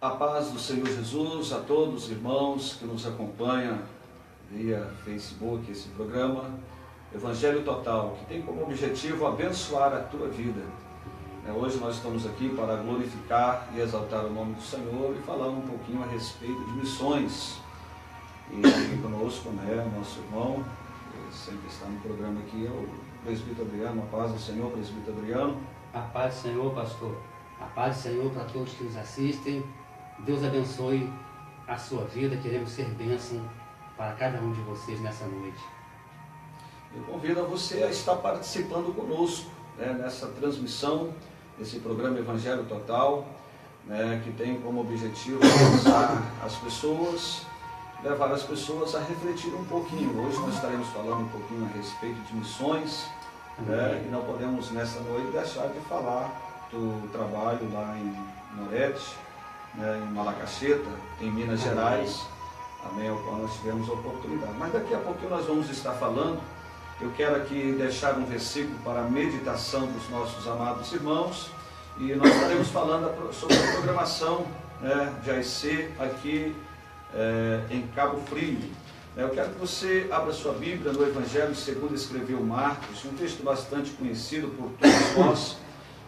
A paz do Senhor Jesus a todos os irmãos que nos acompanham via Facebook, esse programa Evangelho Total, que tem como objetivo abençoar a tua vida. Hoje nós estamos aqui para glorificar e exaltar o nome do Senhor e falar um pouquinho a respeito de missões. E aqui conosco, nosso irmão, que sempre está no programa aqui, é o presbítero Adriano. A paz do Senhor, presbítero Adriano. A paz do Senhor, pastor. A paz do Senhor para todos que nos assistem. Deus abençoe a sua vida. Queremos ser bênção para cada um de vocês nessa noite. Eu convido a você a estar participando conosco nessa transmissão desse programa Evangelho Total, que tem como objetivo alcançar as pessoas, levar as pessoas a refletir um pouquinho. Hoje nós estaremos falando um pouquinho a respeito de missões, e não podemos nessa noite deixar de falar do trabalho lá em Norete, em Malacacheta, em Minas Gerais, ao qual nós tivemos a oportunidade. Mas daqui a pouquinho nós vamos estar falando. Eu quero aqui deixar um versículo para a meditação dos nossos amados irmãos, e nós estaremos falando sobre a programação de AIC aqui em Cabo Frio. Eu quero que você abra sua Bíblia no Evangelho segundo escreveu Marcos, um texto bastante conhecido por todos nós,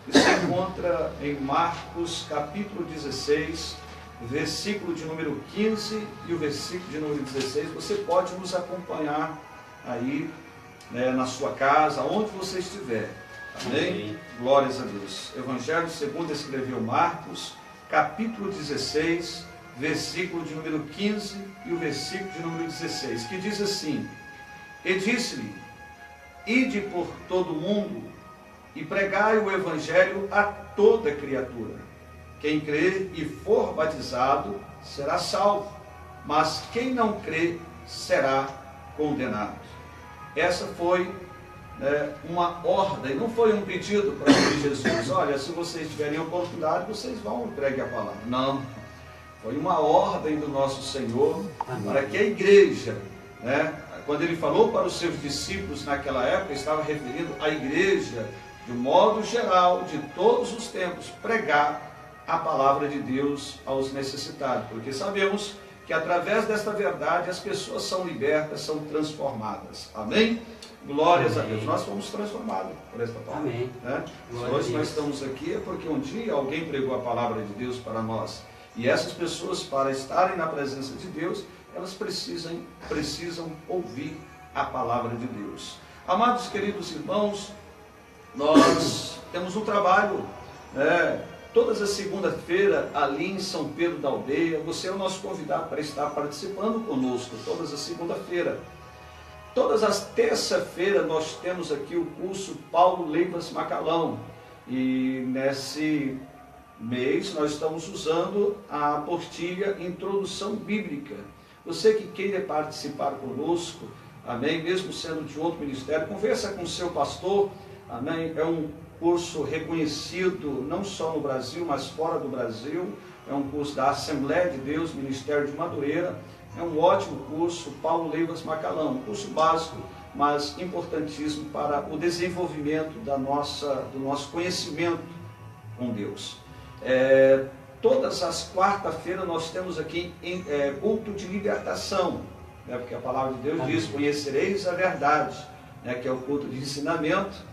que se encontra em Marcos capítulo 16, versículo de número 15 e o versículo de número 16. Você pode nos acompanhar aí na sua casa, onde você estiver. Amém? Glórias a Deus. Evangelho segundo escreveu Marcos, capítulo 16, versículo de número 15 e o versículo de número 16, que diz assim: E disse-lhe: Ide por todo o mundo e pregai o Evangelho a toda criatura. Quem crer e for batizado será salvo, mas quem não crer será condenado. Essa foi uma ordem, não foi um pedido para Jesus: olha, se vocês tiverem oportunidade, vocês vão e preguem a palavra. Não, foi uma ordem do nosso Senhor. Amém. Para que a igreja, quando ele falou para os seus discípulos naquela época, estava referindo à igreja, de um modo geral, de todos os tempos, pregar a palavra de Deus aos necessitados, porque sabemos que através desta verdade as pessoas são libertas, são transformadas. Amém? Glórias a Deus. Nós fomos transformados por esta palavra. Amém. Hoje nós estamos aqui é porque um dia alguém pregou a palavra de Deus para nós. E essas pessoas, para estarem na presença de Deus, elas precisam ouvir a palavra de Deus. Amados queridos irmãos, nós temos um trabalho, todas as segunda-feira ali em São Pedro da Aldeia. Você é o nosso convidado para estar participando conosco todas as segunda-feira. Todas as terça-feira nós temos aqui o curso Paulo Leivas Macalão, e nesse mês nós estamos usando a apostila Introdução Bíblica. Você que queira participar conosco, amém, mesmo sendo de outro ministério, conversa com o seu pastor, amém. É um curso reconhecido não só no Brasil, mas fora do Brasil. É um curso da Assembleia de Deus, Ministério de Madureira. É um ótimo curso, Paulo Leivas Macalão, um curso básico, mas importantíssimo para o desenvolvimento do nosso conhecimento com Deus. Todas as quarta-feiras nós temos aqui culto de libertação, porque a palavra de Deus diz: conhecereis a verdade, que é o culto de ensinamento,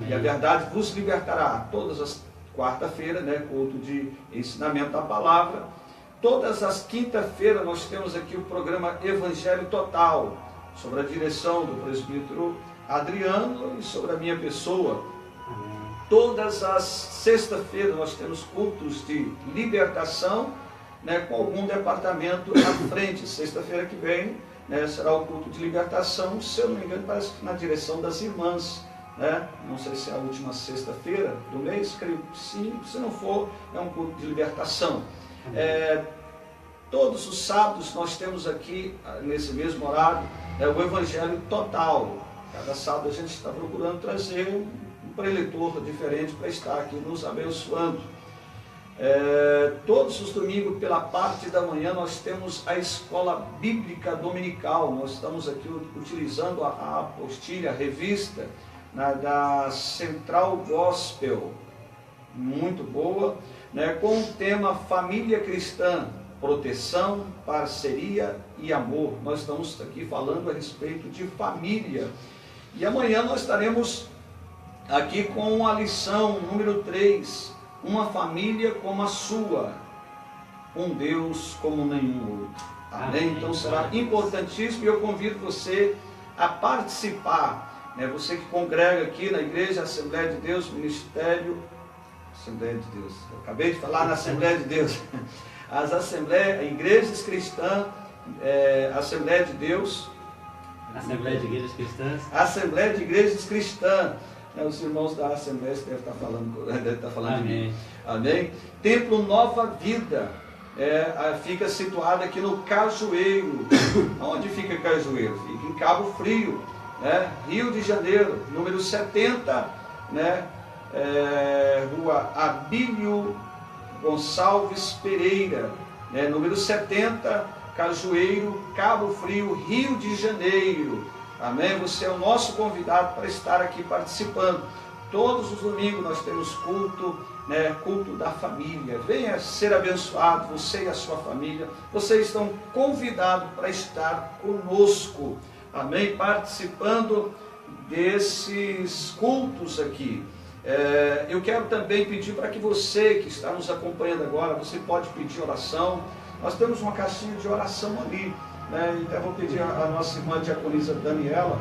e a verdade vos libertará. Todas as quarta-feiras, culto de ensinamento da palavra. Todas as quinta-feiras nós temos aqui o programa Evangelho Total, sobre a direção do presbítero Adriano e sobre a minha pessoa. Todas as sexta-feiras nós temos cultos de libertação, com algum departamento à frente. Sexta-feira que vem será o culto de libertação, se eu não me engano, parece que na direção das irmãs. Não sei se é a última sexta-feira do mês, creio que sim. Se não for, é um culto de libertação. Todos os sábados nós temos aqui, nesse mesmo horário, o Evangelho Total. Cada sábado a gente está procurando trazer um preletor diferente para estar aqui nos abençoando. Todos os domingos, pela parte da manhã, nós temos a escola bíblica dominical. Nós estamos aqui utilizando a apostila, a revista da Central Gospel, muito boa. né, com o tema Família Cristã, proteção, parceria e amor. Nós estamos aqui falando a respeito de família. E amanhã nós estaremos aqui com a lição número 3, uma família como a sua, um Deus como nenhum outro. Amém? Então será importantíssimo e eu convido você a participar, né? Você que congrega aqui na Igreja Assembleia de Deus, Ministério Assembleia de Deus, eu acabei de falar na Assembleia de Deus, as igrejas cristãs, Assembleia de Deus, Assembleia de Igrejas Cristãs, Assembleia de Igrejas Cristãs, né? Os irmãos da Assembleia devem estar falando de mim. Amém? Templo Nova Vida, fica situado aqui no Cajueiro. Onde fica Cajueiro? Fica em Cabo Frio, né? Rio de Janeiro, número 70, né? Rua Abílio Gonçalves Pereira, né? Número 70, Cajueiro, Cabo Frio, Rio de Janeiro. Amém? Você é o nosso convidado para estar aqui participando. Todos os domingos nós temos culto, né, culto da família. Venha ser abençoado, você e a sua família. Vocês estão convidados para estar conosco, amém? Participando desses cultos aqui. Eu quero também pedir para que você que está nos acompanhando agora, você pode pedir oração. Nós temos uma caixinha de oração ali, né? Então eu vou pedir a nossa irmã diaconisa Daniela,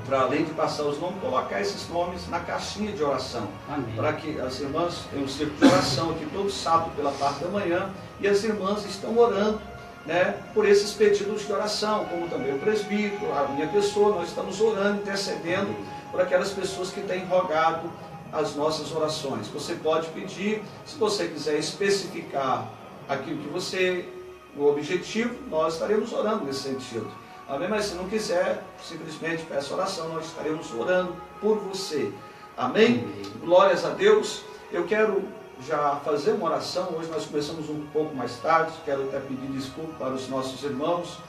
para além de passar os nomes, colocar esses nomes na caixinha de oração. Amém. Para que as irmãs tenham um círculo de oração aqui todo sábado pela parte da manhã, e as irmãs estão orando, né, por esses pedidos de oração, como também o presbítero, a minha pessoa, nós estamos orando, intercedendo por aquelas pessoas que têm rogado as nossas orações. Você pode pedir, se você quiser especificar aquilo que você, o objetivo, nós estaremos orando nesse sentido. Amém? Mas se não quiser, simplesmente peça oração, nós estaremos orando por você. Amém? Amém. Glórias a Deus. Eu quero já fazer uma oração. Hoje nós começamos um pouco mais tarde. Quero até pedir desculpa para os nossos irmãos.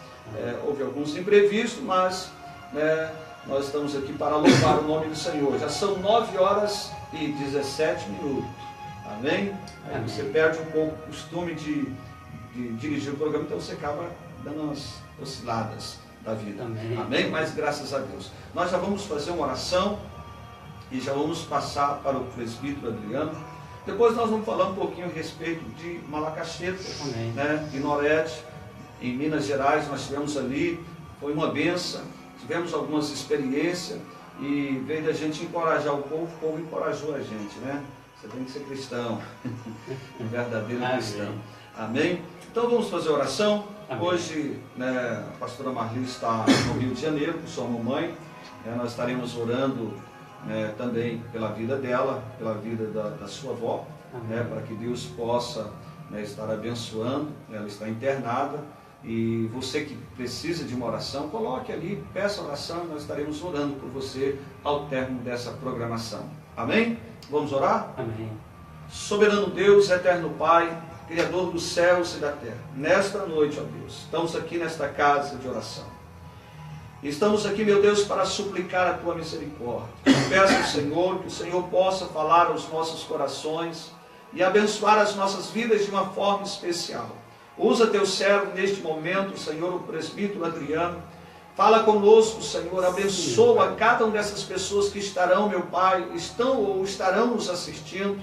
Houve alguns imprevistos, mas nós estamos aqui para louvar o nome do Senhor. Já são 9h17. Amém? Aí você perde um pouco o costume de dirigir o programa, então você acaba dando umas osciladas da vida. Amém. Amém? Mas graças a Deus. Nós já vamos fazer uma oração e já vamos passar para o presbítero Adriano. Depois nós vamos falar um pouquinho a respeito de Malacaxeta, né? Em Norete, em Minas Gerais, nós estivemos ali, foi uma benção, tivemos algumas experiências e veio da gente encorajar o povo encorajou a gente, né? Você tem que ser cristão, um verdadeiro cristão. Amém? Então vamos fazer oração. Amém. Hoje, né, a pastora Marli está no Rio de Janeiro com sua mamãe. Nós estaremos orando, né, também pela vida dela, pela vida da sua avó, né, para que Deus possa, né, estar abençoando. Ela está internada e você que precisa de uma oração, coloque ali, peça oração e nós estaremos orando por você ao término dessa programação. Amém? Vamos orar? Amém. Soberano Deus, eterno Pai, Criador dos céus e da terra, nesta noite, ó Deus, estamos aqui nesta casa de oração. Estamos aqui, meu Deus, para suplicar a Tua misericórdia. Peço ao Senhor que o Senhor possa falar aos nossos corações e abençoar as nossas vidas de uma forma especial. Usa Teu servo neste momento, Senhor, o presbítero Adriano. Fala conosco, Senhor, abençoa cada uma dessas pessoas que estarão, meu Pai, estão ou estarão nos assistindo.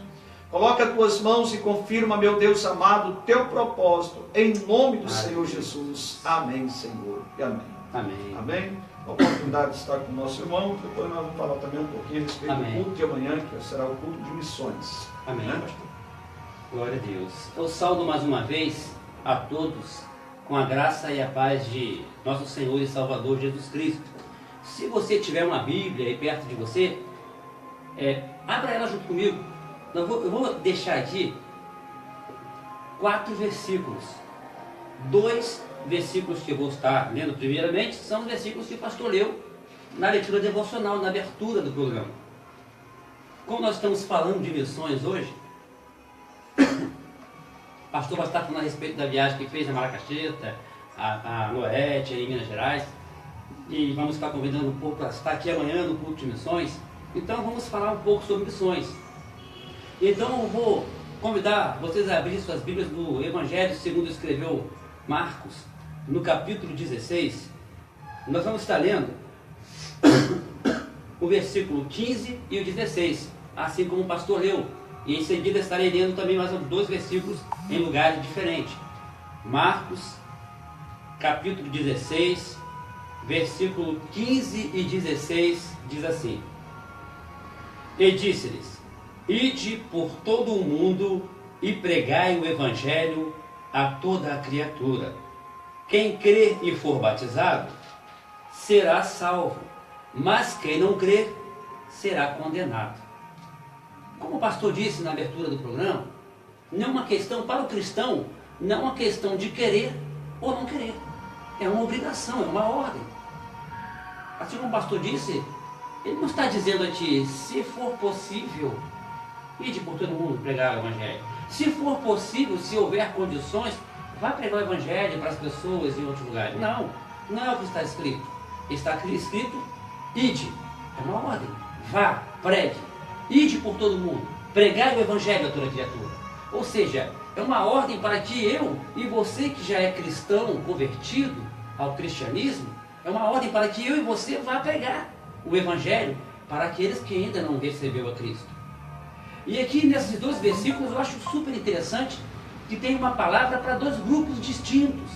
Coloca as Tuas mãos e confirma, meu Deus amado, o Teu propósito, em nome do Senhor Jesus. Amém, Senhor, e amém. Amém. Amém. A oportunidade de estar com o nosso irmão, depois nós vamos falar também um pouquinho a respeito do culto de amanhã, que será o culto de missões. Amém, né? pastor. Glória a Deus. Eu saúdo mais uma vez a todos com a graça e a paz de nosso Senhor e Salvador Jesus Cristo. Se você tiver uma Bíblia aí perto de você, abra ela junto comigo. Eu vou deixar aqui 4 versículos. 2 versículos que eu vou estar lendo primeiramente são os versículos que o pastor leu na leitura devocional, na abertura do programa. Como nós estamos falando de missões hoje, o pastor vai estar falando a respeito da viagem que fez a Malacaxeta, a Norete, em Minas Gerais, e vamos estar convidando um pouco para estar aqui amanhã no culto de missões. Então vamos falar um pouco sobre missões. Então eu vou convidar vocês a abrir suas Bíblias no Evangelho segundo escreveu Marcos, no capítulo 16. Nós vamos estar lendo o versículo 15 e o 16, assim como o pastor leu. E em seguida estarei lendo também mais 2 versículos em lugares diferentes. Marcos, capítulo 16, versículo 15 e 16, diz assim: E disse-lhes: Ide por todo o mundo e pregai o Evangelho a toda a criatura. Quem crer e for batizado será salvo, mas quem não crer será condenado. Como o pastor disse na abertura do programa, não é uma questão para o cristão, não é uma questão de querer ou não querer. É uma obrigação, é uma ordem. Assim como o pastor disse, ele não está dizendo a ti, se for possível, ide por todo mundo pregar o Evangelho. Se for possível, se houver condições, vá pregar o Evangelho para as pessoas em outros lugares. Não, não é o que está escrito. Está escrito, ide. É uma ordem. Vá, pregue. Ide por todo mundo. Pregai o Evangelho a toda criatura. Ou seja, é uma ordem para que eu e você que já é cristão, convertido ao cristianismo, é uma ordem para que eu e você vá pregar o Evangelho para aqueles que ainda não receberam a Cristo. E aqui nesses 2 versículos eu acho super interessante que tem uma palavra para 2 grupos distintos.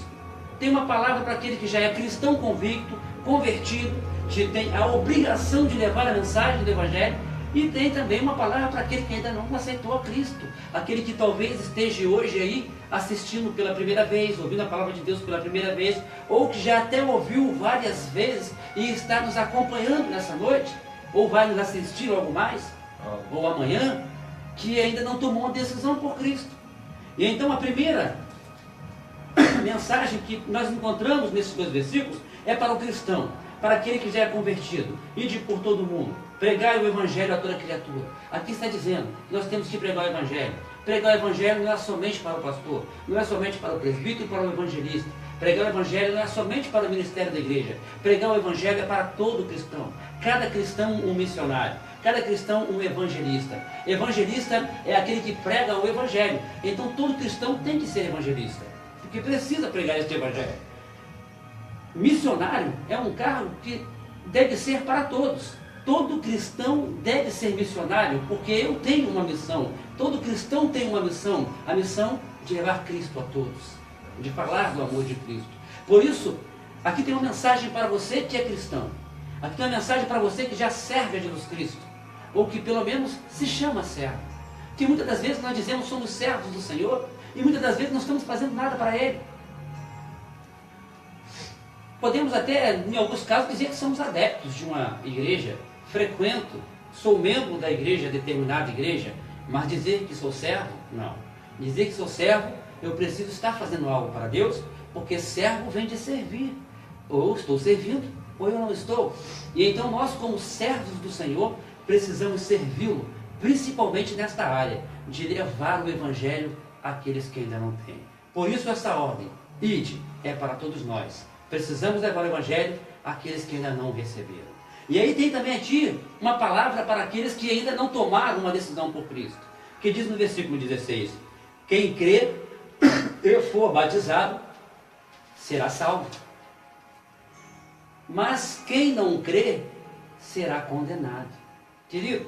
Tem uma palavra para aquele que já é cristão convicto, convertido, que tem a obrigação de levar a mensagem do Evangelho, e tem também uma palavra para aquele que ainda não aceitou a Cristo, aquele que talvez esteja hoje aí assistindo pela primeira vez, ouvindo a palavra de Deus pela primeira vez, ou que já até ouviu várias vezes e está nos acompanhando nessa noite, ou vai nos assistir logo mais, ou amanhã, que ainda não tomou uma decisão por Cristo. E então a primeira mensagem que nós encontramos nesses 2 versículos é para o cristão, para aquele que já é convertido. Ide por todo mundo, pregai o Evangelho a toda criatura. Aqui está dizendo que nós temos que pregar o Evangelho. Pregar o Evangelho não é somente para o pastor, não é somente para o presbítero e para o evangelista. Pregar o Evangelho não é somente para o ministério da igreja. Pregar o Evangelho é para todo cristão. Cada cristão um missionário, cada cristão um evangelista. Evangelista é aquele que prega o Evangelho. Então todo cristão tem que ser evangelista, porque precisa pregar este Evangelho. Missionário é um cargo que deve ser para todos. Todo cristão deve ser missionário, porque eu tenho uma missão. Todo cristão tem uma missão, a missão de levar Cristo a todos, de falar do amor de Cristo. Por isso, aqui tem uma mensagem para você que é cristão. Aqui tem uma mensagem para você que já serve a Jesus Cristo, ou que pelo menos se chama servo. Que muitas das vezes nós dizemos que somos servos do Senhor, e muitas das vezes não estamos fazendo nada para Ele. Podemos até, em alguns casos, dizer que somos adeptos de uma igreja, frequento, sou membro da igreja, determinada igreja, mas dizer que sou servo, não. Dizer que sou servo, eu preciso estar fazendo algo para Deus, porque servo vem de servir. Ou estou servindo, ou eu não estou. E então nós, como servos do Senhor, precisamos servi-lo, principalmente nesta área, de levar o Evangelho àqueles que ainda não têm. Por isso essa ordem, ide, é para todos nós. Precisamos levar o Evangelho àqueles que ainda não receberam. E aí tem também aqui uma palavra para aqueles que ainda não tomaram uma decisão por Cristo, que diz no versículo 16, quem crê e for batizado será salvo, mas quem não crê será condenado. Querido,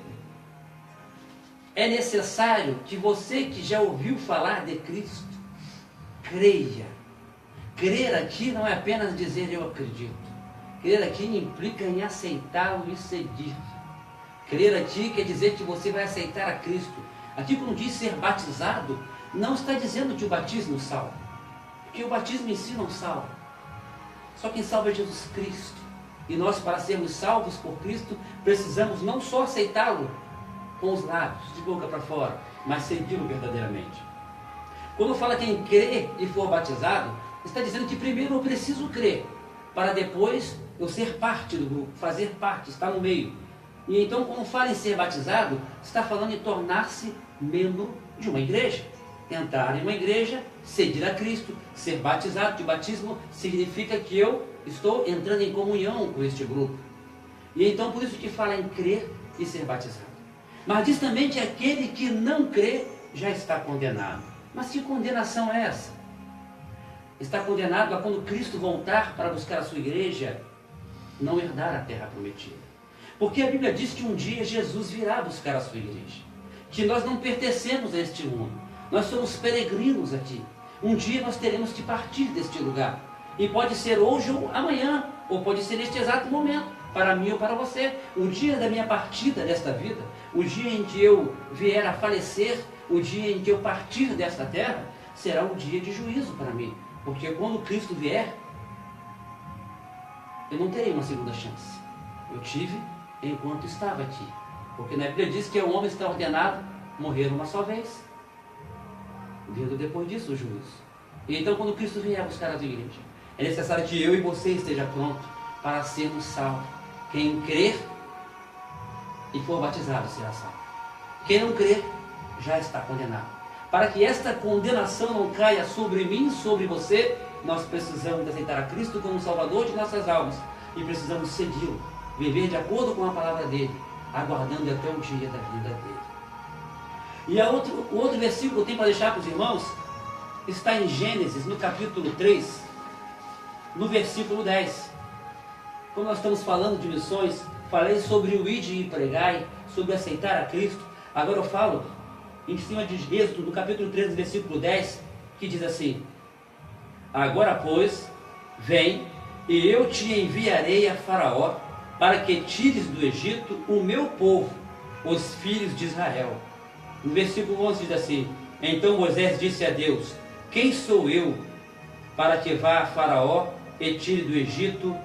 é necessário que você que já ouviu falar de Cristo, creia. Crer aqui não é apenas dizer eu acredito. Crer aqui implica em aceitá-lo e seguir. Crer aqui quer dizer que você vai aceitar a Cristo. Aqui quando diz ser batizado, não está dizendo que o batismo salva, porque o batismo em si não salva. Só quem salva é Jesus Cristo. E nós, para sermos salvos por Cristo, precisamos não só aceitá-lo com os lábios, de boca para fora, mas segui-lo verdadeiramente. Quando fala quem crê e for batizado, está dizendo que primeiro eu preciso crer, para depois eu ser parte do grupo, fazer parte, estar no meio. E então, quando fala em ser batizado, está falando em tornar-se membro de uma igreja. Entrar em uma igreja, seguir a Cristo, ser batizado. De batismo significa que eu estou entrando em comunhão com este grupo. E então, por isso que fala em crer e ser batizado. Mas diz também que aquele que não crê já está condenado. Mas que condenação é essa? Está condenado a, quando Cristo voltar para buscar a sua igreja, não herdar a terra prometida. Porque a Bíblia diz que um dia Jesus virá buscar a sua igreja. Que nós não pertencemos a este mundo. Nós somos peregrinos aqui. Um dia nós teremos que partir deste lugar. E pode ser hoje ou amanhã, ou pode ser neste exato momento, para mim ou para você. O dia da minha partida desta vida, o dia em que eu vier a falecer, o dia em que eu partir desta terra, será um dia de juízo para mim. Porque quando Cristo vier, eu não terei uma segunda chance. Eu tive enquanto estava aqui. Porque na Bíblia diz que o homem está ordenado morrer uma só vez. Vindo depois disso o juízo. E então quando Cristo vier buscar a sua igreja, é necessário que eu e você esteja pronto para sermos salvos. Quem crer e for batizado será salvo. Quem não crer já está condenado. Para que esta condenação não caia sobre mim, sobre você, nós precisamos aceitar a Cristo como Salvador de nossas almas e precisamos segui-lo, viver de acordo com a palavra dele, aguardando até o dia da vida dele. E o outro versículo que eu tenho para deixar para os irmãos está em Gênesis, no capítulo 3, no versículo 10. Como nós estamos falando de missões, falei sobre o ide e pregai, sobre aceitar a Cristo. Agora eu falo em cima de Êxodo, no capítulo 3, versículo 10, que diz assim: agora, pois, vem, e eu te enviarei a Faraó, para que tires do Egito o meu povo, os filhos de Israel. No versículo 11 diz assim: então Moisés disse a Deus: quem sou eu, para que vá a Faraó e tire do Egito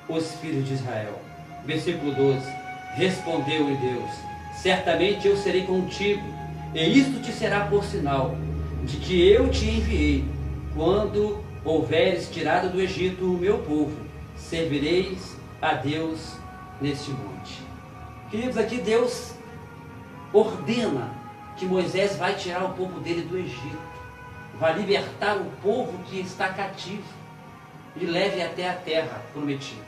os filhos de Israel? Versículo 12: respondeu-lhe Deus: certamente eu serei contigo, e isto te será por sinal de que eu te enviei. Quando houveres tirado do Egito o meu povo, servireis a Deus neste monte. Queridos, aqui Deus ordena que Moisés vai tirar o povo dele do Egito, vai libertar o povo que está cativo e leve até a terra prometida.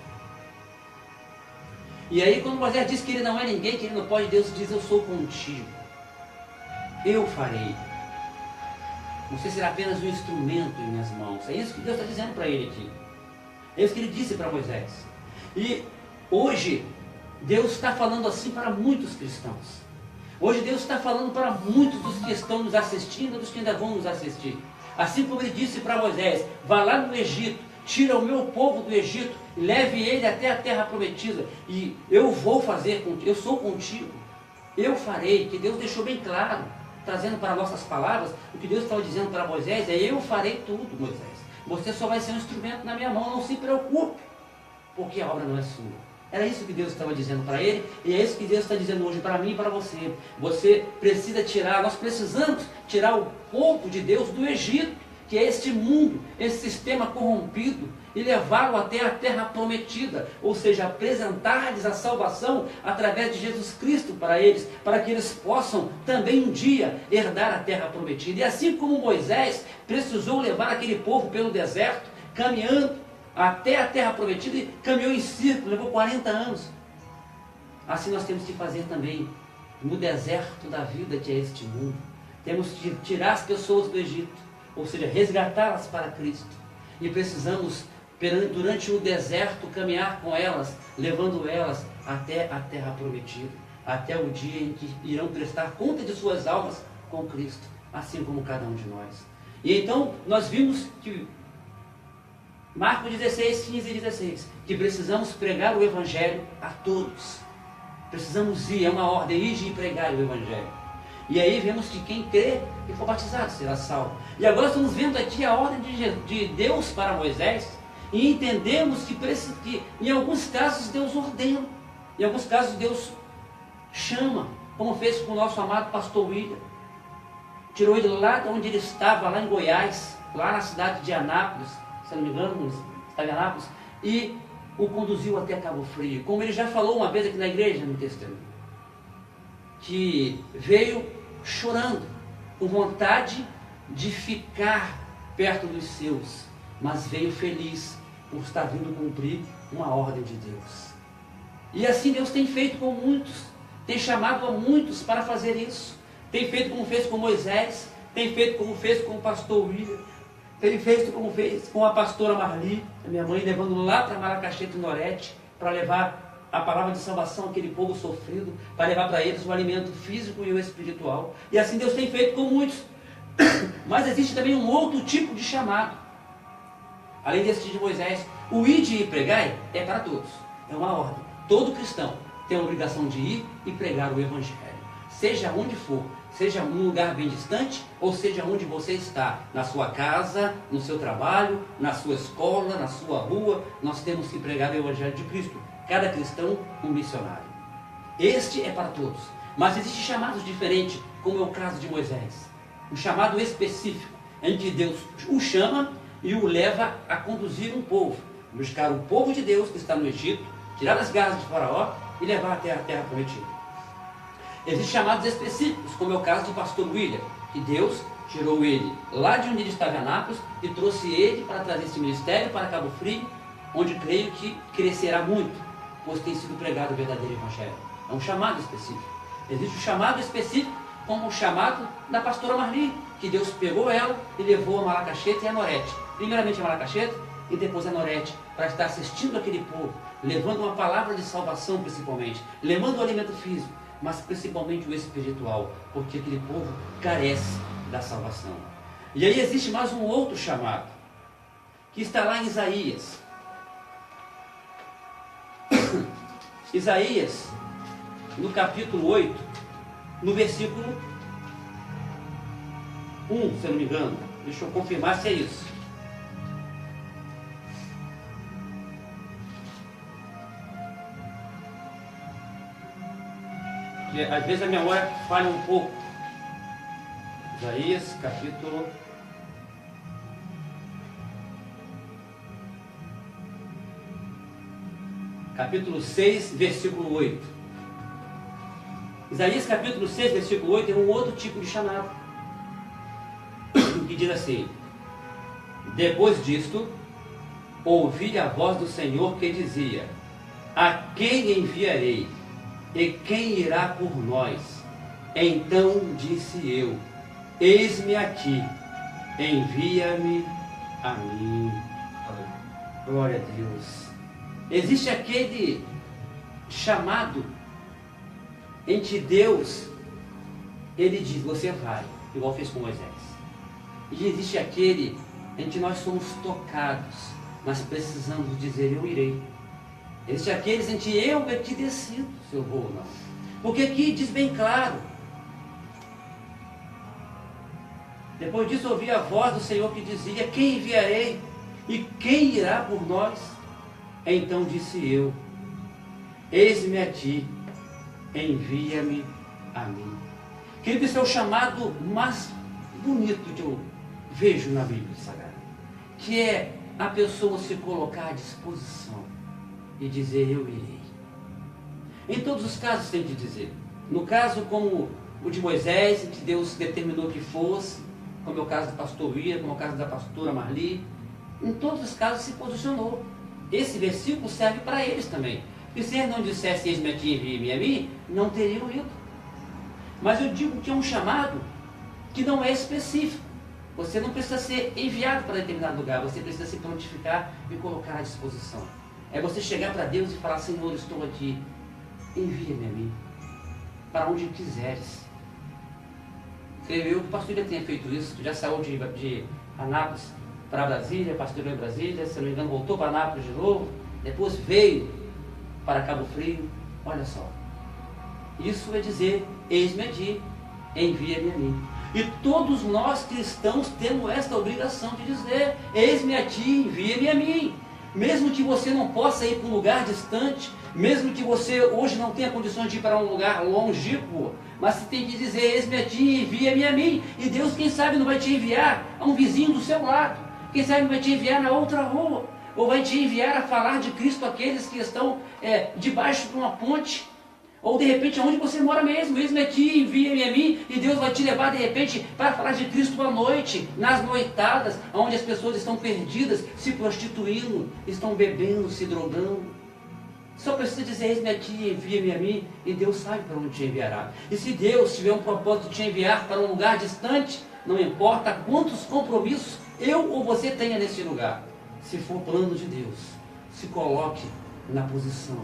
E aí quando Moisés diz que ele não é ninguém, que ele não pode, Deus diz: eu sou contigo, eu farei. Você será apenas um instrumento em minhas mãos. É isso que Deus está dizendo para ele aqui. É isso que ele disse para Moisés. E hoje Deus está falando assim para muitos cristãos. Hoje Deus está falando para muitos dos que estão nos assistindo, dos que ainda vão nos assistir. Assim como ele disse para Moisés: vá lá no Egito, tira o meu povo do Egito, leve ele até a terra prometida, e eu vou fazer contigo, eu sou contigo, eu farei. Que Deus deixou bem claro, trazendo para nossas palavras, o que Deus estava dizendo para Moisés é: eu farei tudo, Moisés. Você só vai ser um instrumento na minha mão, não se preocupe, porque a obra não é sua. Era isso que Deus estava dizendo para ele, e é isso que Deus está dizendo hoje para mim e para você. Você precisa tirar, nós precisamos tirar o povo de Deus do Egito, que é este mundo, esse sistema corrompido, e levá-lo até a terra prometida, ou seja, apresentar-lhes a salvação através de Jesus Cristo para eles, para que eles possam também um dia herdar a terra prometida. E assim como Moisés precisou levar aquele povo pelo deserto, caminhando até a terra prometida, e caminhou em círculo, levou 40 anos. Assim nós temos que fazer também no deserto da vida, que é este mundo. Temos que tirar as pessoas do Egito, ou seja, resgatá-las para Cristo. E precisamos, durante o deserto, caminhar com elas, levando elas até a terra prometida, até o dia em que irão prestar conta de suas almas com Cristo, assim como cada um de nós. E então nós vimos que Marcos 16, 15 e 16, que precisamos pregar o Evangelho a todos. Precisamos ir, é uma ordem, ir e pregar o Evangelho. E aí vemos que quem crê e for batizado será salvo. E agora estamos vendo aqui a ordem de Deus para Moisés, e entendemos que em alguns casos Deus ordena, em alguns casos Deus chama, como fez com o nosso amado pastor William. Tirou ele lá de onde ele estava, lá em Goiás, lá na cidade de Anápolis, se não me engano, no estado de Anápolis, e o conduziu até Cabo Frio. Como ele já falou uma vez aqui na igreja, no testemunho, que veio chorando, com vontade de ficar perto dos seus, mas veio feliz por estar vindo cumprir uma ordem de Deus. E assim Deus tem feito com muitos, tem chamado a muitos para fazer isso, tem feito como fez com Moisés, tem feito como fez com o pastor William, tem feito como fez com a pastora Marli, a minha mãe, levando lá para Malacaxeta e Norete, para levar a palavra de salvação àquele povo sofrido, para levar para eles o alimento físico e o espiritual. E assim Deus tem feito com muitos. Mas existe também um outro tipo de chamado. Além desse de Moisés, o ir e pregai é para todos. É uma ordem. Todo cristão tem a obrigação de ir e pregar o Evangelho. Seja onde for, seja num lugar bem distante, ou seja onde você está, na sua casa, no seu trabalho, na sua escola, na sua rua, nós temos que pregar o Evangelho de Cristo. Cada cristão, um missionário. Este é para todos. Mas existem chamados diferentes, como é o caso de Moisés. Um chamado específico, em que Deus o chama e o leva a conduzir um povo. Buscar o povo de Deus que está no Egito, tirar das garras de Faraó e levar até a terra prometida. Existem chamados específicos, como é o caso do pastor William, que Deus tirou ele lá de onde ele estava em Anápolis e trouxe ele para trazer esse ministério para Cabo Frio, onde creio que crescerá muito, pois tem sido pregado o verdadeiro Evangelho. É um chamado específico. Existe um chamado específico, como o chamado da pastora Marli, que Deus pegou ela e levou a Malacaxeta e a Norete. Primeiramente a Malacaxeta e depois a Norete, para estar assistindo aquele povo, levando uma palavra de salvação principalmente, levando o alimento físico, mas principalmente o espiritual, porque aquele povo carece da salvação. E aí existe mais um outro chamado, que está lá em Isaías. Isaías, no capítulo 8, no versículo 1, se eu não me engano. Deixa eu confirmar se é isso. Porque às vezes a memória falha um pouco. Isaías, capítulo 6, versículo 8. Isaías capítulo 6, versículo 8 é um outro tipo de chamado, que diz assim: depois disto, ouvi a voz do Senhor que dizia: a quem enviarei? E quem irá por nós? Então disse eu: eis-me aqui, envia-me a mim. Glória a Deus. Existe aquele chamado em que Deus, ele diz: você vai, igual fez com Moisés. E existe aquele em que nós somos tocados, mas precisamos dizer: eu irei. Existe aqueles em que eu é que decido se eu vou ou não. Porque aqui diz bem claro: depois disso ouvi a voz do Senhor que dizia: quem enviarei? E quem irá por nós? Então disse eu: eis-me a ti, envia-me a mim. Querido, esse é o chamado mais bonito que eu vejo na Bíblia Sagrada, que é a pessoa se colocar à disposição e dizer: eu irei. Em todos os casos tem que dizer. No caso como o de Moisés, em que Deus determinou que fosse, como é o caso do pastor William, como é o caso da pastora Marli, em todos os casos se posicionou. Esse versículo serve para eles também. E se ele não dissesse: eis-me aqui, envie-me a mim, não teriam ido. Mas eu digo que é um chamado que não é específico. Você não precisa ser enviado para determinado lugar, você precisa se prontificar e colocar à disposição. É você chegar para Deus e falar: Senhor, estou aqui, envia-me a mim, para onde quiseres. Creio eu que o pastor já tenha feito isso, já saiu de Anápolis para Brasília, pastoreou em Brasília, se não me engano voltou para Anápolis de novo, depois veio para Cabo Frio. Olha só, isso é dizer: eis-me aqui, envia-me a mim. E todos nós cristãos temos esta obrigação de dizer: eis-me aqui, envia-me a mim. Mesmo que você não possa ir para um lugar distante, mesmo que você hoje não tenha condições de ir para um lugar longínquo, mas você tem que dizer: eis-me aqui, envia-me a mim. E Deus, quem sabe, não vai te enviar a um vizinho do seu lado, quem sabe não vai te enviar na outra rua, ou vai te enviar a falar de Cristo àqueles que estão debaixo de uma ponte, ou de repente aonde você mora mesmo. Eis-me aqui, envia-me a mim. E Deus vai te levar de repente para falar de Cristo à noite, nas noitadas, onde as pessoas estão perdidas, se prostituindo, estão bebendo, se drogando. Só precisa dizer, eis-me aqui, envia-me a mim, e Deus sabe para onde te enviará. E se Deus tiver um propósito de te enviar para um lugar distante, não importa quantos compromissos eu ou você tenha nesse lugar, se for plano de Deus, se coloque na posição.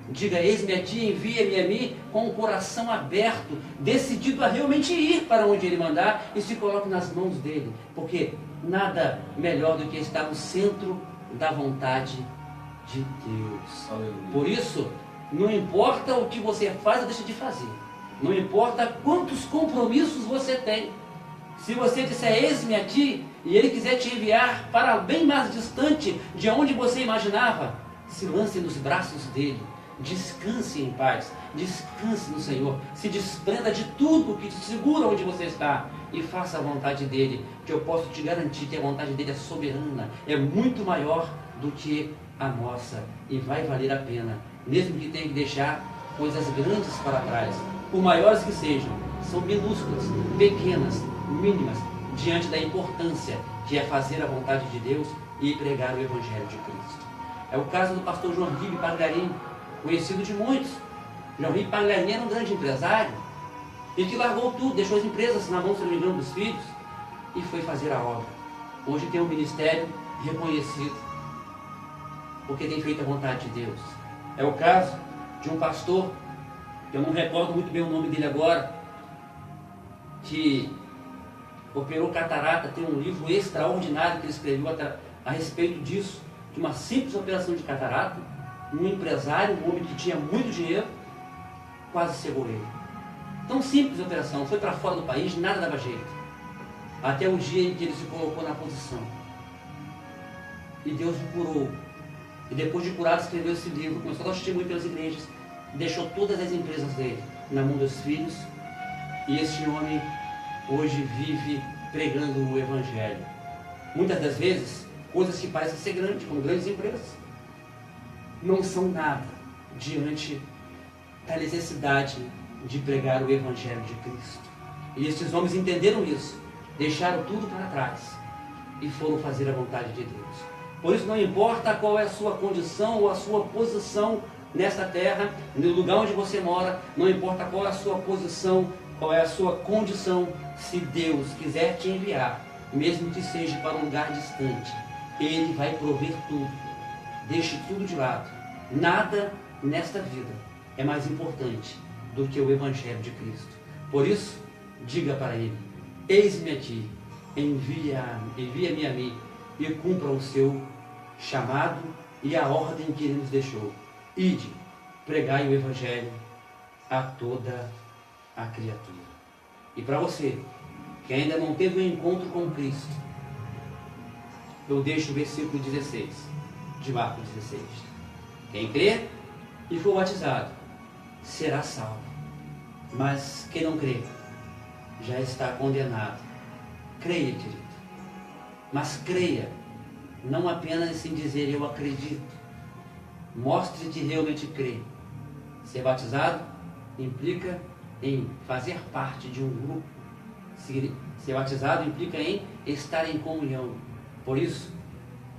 Diga, eis-me aqui, envia-me a mim, com o coração aberto, decidido a realmente ir para onde Ele mandar, e se coloque nas mãos dEle, porque nada melhor do que estar no centro da vontade de Deus. Aleluia. Por isso, não importa o que você faz ou deixa de fazer, não importa quantos compromissos você tem, se você disser, eis-me aqui, e Ele quiser te enviar para bem mais distante de onde você imaginava, se lance nos braços dEle. Descanse em paz, descanse no Senhor, se desprenda de tudo que te segura onde você está e faça a vontade dEle, que eu posso te garantir que a vontade dEle é soberana, é muito maior do que a nossa e vai valer a pena, mesmo que tenha que deixar coisas grandes para trás, por maiores que sejam, são minúsculas, pequenas, mínimas, diante da importância que é fazer a vontade de Deus e pregar o Evangelho de Cristo. É o caso do pastor João Ribe Pagliarini, conhecido de muitos. João Ribe Pagliarini era um grande empresário e que largou tudo, deixou as empresas na mão, se não me engano, dos filhos e foi fazer a obra. Hoje tem um ministério reconhecido porque tem feito a vontade de Deus. É o caso de um pastor, eu não recordo muito bem o nome dele agora, que operou catarata, tem um livro extraordinário que ele escreveu a respeito disso, de uma simples operação de catarata. Um empresário, um homem que tinha muito dinheiro, quase cegou ele. Tão simples a operação, foi para fora do país, nada dava jeito. Até o dia em que ele se colocou na posição. E Deus o curou. E depois de curado, escreveu esse livro, começou a dar testemunho pelas igrejas, deixou todas as empresas dele na mão dos filhos, e esse homem hoje vive pregando o Evangelho. Muitas das vezes, coisas que parecem ser grandes, como grandes empresas, não são nada diante da necessidade de pregar o Evangelho de Cristo. E estes homens entenderam isso, deixaram tudo para trás e foram fazer a vontade de Deus. Por isso não importa qual é a sua condição ou a sua posição nesta terra, no lugar onde você mora, não importa qual é a sua posição, qual é a sua condição, se Deus quiser te enviar, mesmo que seja para um lugar distante, Ele vai prover tudo. Deixe tudo de lado. Nada nesta vida é mais importante do que o Evangelho de Cristo. Por isso, diga para Ele, eis-me aqui, envia-me a mim e cumpra o seu chamado e a ordem que Ele nos deixou. Ide, pregai o Evangelho a toda a criatura. E para você, que ainda não teve um encontro com Cristo, eu deixo o versículo 16, de Marcos 16. Quem crê e for batizado, será salvo. Mas quem não crê, já está condenado. Creia, querido. Mas creia, não apenas em dizer eu acredito. Mostre que realmente crê. Ser batizado implica em fazer parte de um grupo. Ser batizado implica em estar em comunhão. Por isso,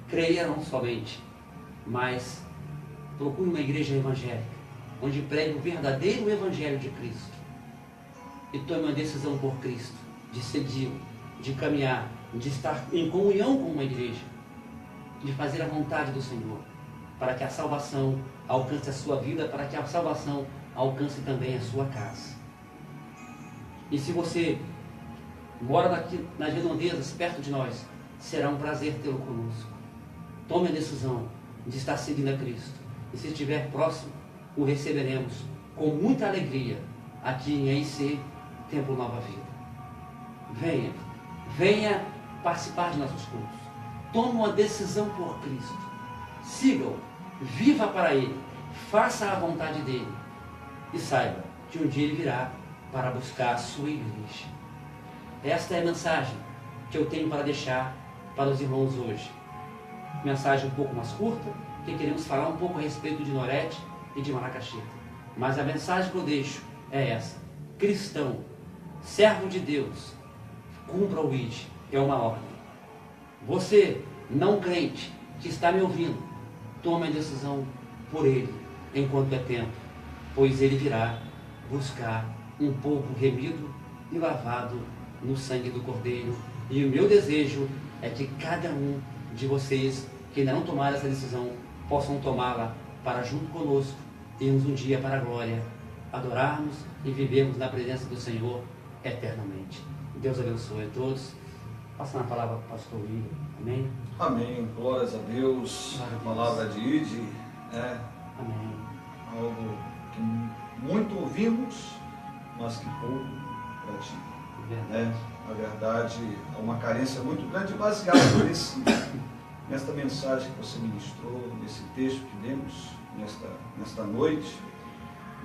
creia não somente, mas procure uma igreja evangélica, onde pregue o verdadeiro Evangelho de Cristo. E tome uma decisão por Cristo, de segui-lo, de caminhar, de estar em comunhão com uma igreja, de fazer a vontade do Senhor, para que a salvação alcance a sua vida, para que a salvação alcance também a sua casa. E se você mora aqui nas redondezas, perto de nós, será um prazer tê-lo conosco. Tome a decisão de estar seguindo a Cristo. E se estiver próximo, o receberemos com muita alegria aqui em EIC, Templo Nova Vida. Venha participar de nossos cultos. Tome uma decisão por Cristo. Siga-o, viva para Ele, faça a vontade dEle. E saiba que um dia Ele virá para buscar a sua igreja. Esta é a mensagem que eu tenho para deixar para os irmãos hoje. Mensagem um pouco mais curta, que queremos falar um pouco a respeito de Norete e de Macaxeira. Mas a mensagem que eu deixo é essa. Cristão, servo de Deus, cumpra o ID, é uma ordem. Você, não crente, que está me ouvindo, tome a decisão por Ele, enquanto é tempo, pois ele virá buscar um povo remido e lavado no sangue do Cordeiro. E o meu desejo é que cada um de vocês que ainda não tomaram essa decisão possam tomá-la para junto conosco irmos um dia para a glória, adorarmos e vivermos na presença do Senhor eternamente. Deus abençoe a todos. Passando a palavra para o pastor William. Amém? Amém. Glórias a Deus. Glória a Deus. Palavra de Ide. Amém. Algo que muito ouvimos, mas que pouco praticam. Na verdade, há uma carência muito grande baseada nesta mensagem que você ministrou, nesse texto que lemos nesta noite.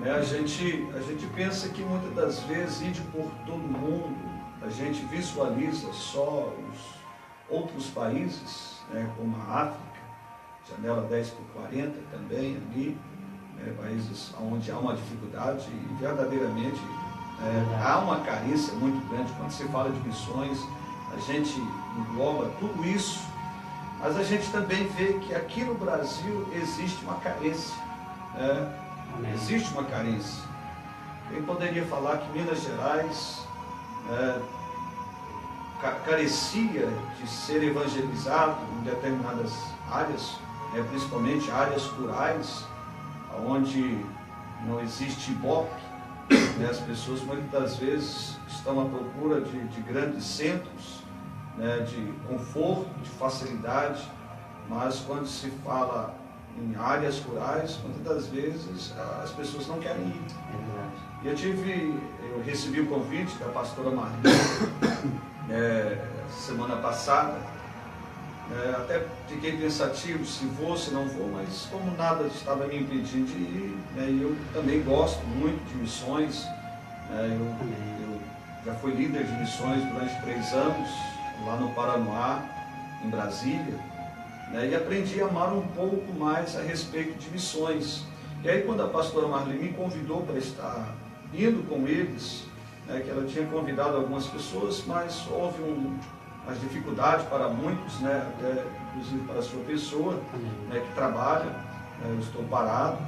A gente pensa que muitas das vezes ir por todo mundo, a gente visualiza só os outros países, como a África, janela 10/40 também ali, países onde há uma dificuldade e verdadeiramente há uma carência muito grande. Quando se fala de missões, a gente engloba tudo isso, mas a gente também vê que aqui no Brasil existe uma carência. Existe uma carência. Quem poderia falar que Minas Gerais carecia de ser evangelizado em determinadas áreas, principalmente áreas rurais, onde não existe Ibope, as pessoas muitas das vezes estão à procura de grandes centros, de conforto, de facilidade, mas quando se fala em áreas rurais, muitas das vezes as pessoas não querem ir. E eu recebi o convite da pastora Marli semana passada. Até fiquei pensativo se vou, se não vou, mas como nada estava me impedindo de ir, eu também gosto muito de missões. Eu já fui líder de missões durante 3 anos, lá no Paraná, em Brasília, e aprendi a amar um pouco mais a respeito de missões. E aí, quando a pastora Marli me convidou para estar indo com eles, que ela tinha convidado algumas pessoas, mas houve uma dificuldade para muitos, até inclusive para a sua pessoa, que trabalha, eu estou parado,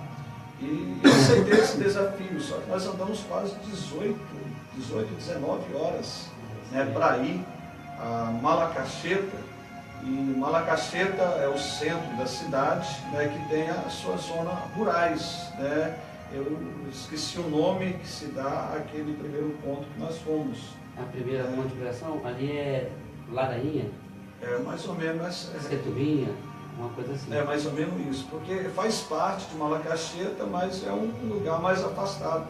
e eu aceitei esse desafio, só que nós andamos quase 18, 19 horas para ir a Malacaxeta, e Malacaxeta é o centro da cidade, que tem as suas zonas rurais. Eu esqueci o nome que se dá àquele primeiro ponto que nós fomos. A primeira multiplicação ali é Ladainha? Mais ou menos. Setubinha, uma coisa assim. Mais ou menos isso, porque faz parte de Malacaxeta, mas é um lugar mais afastado.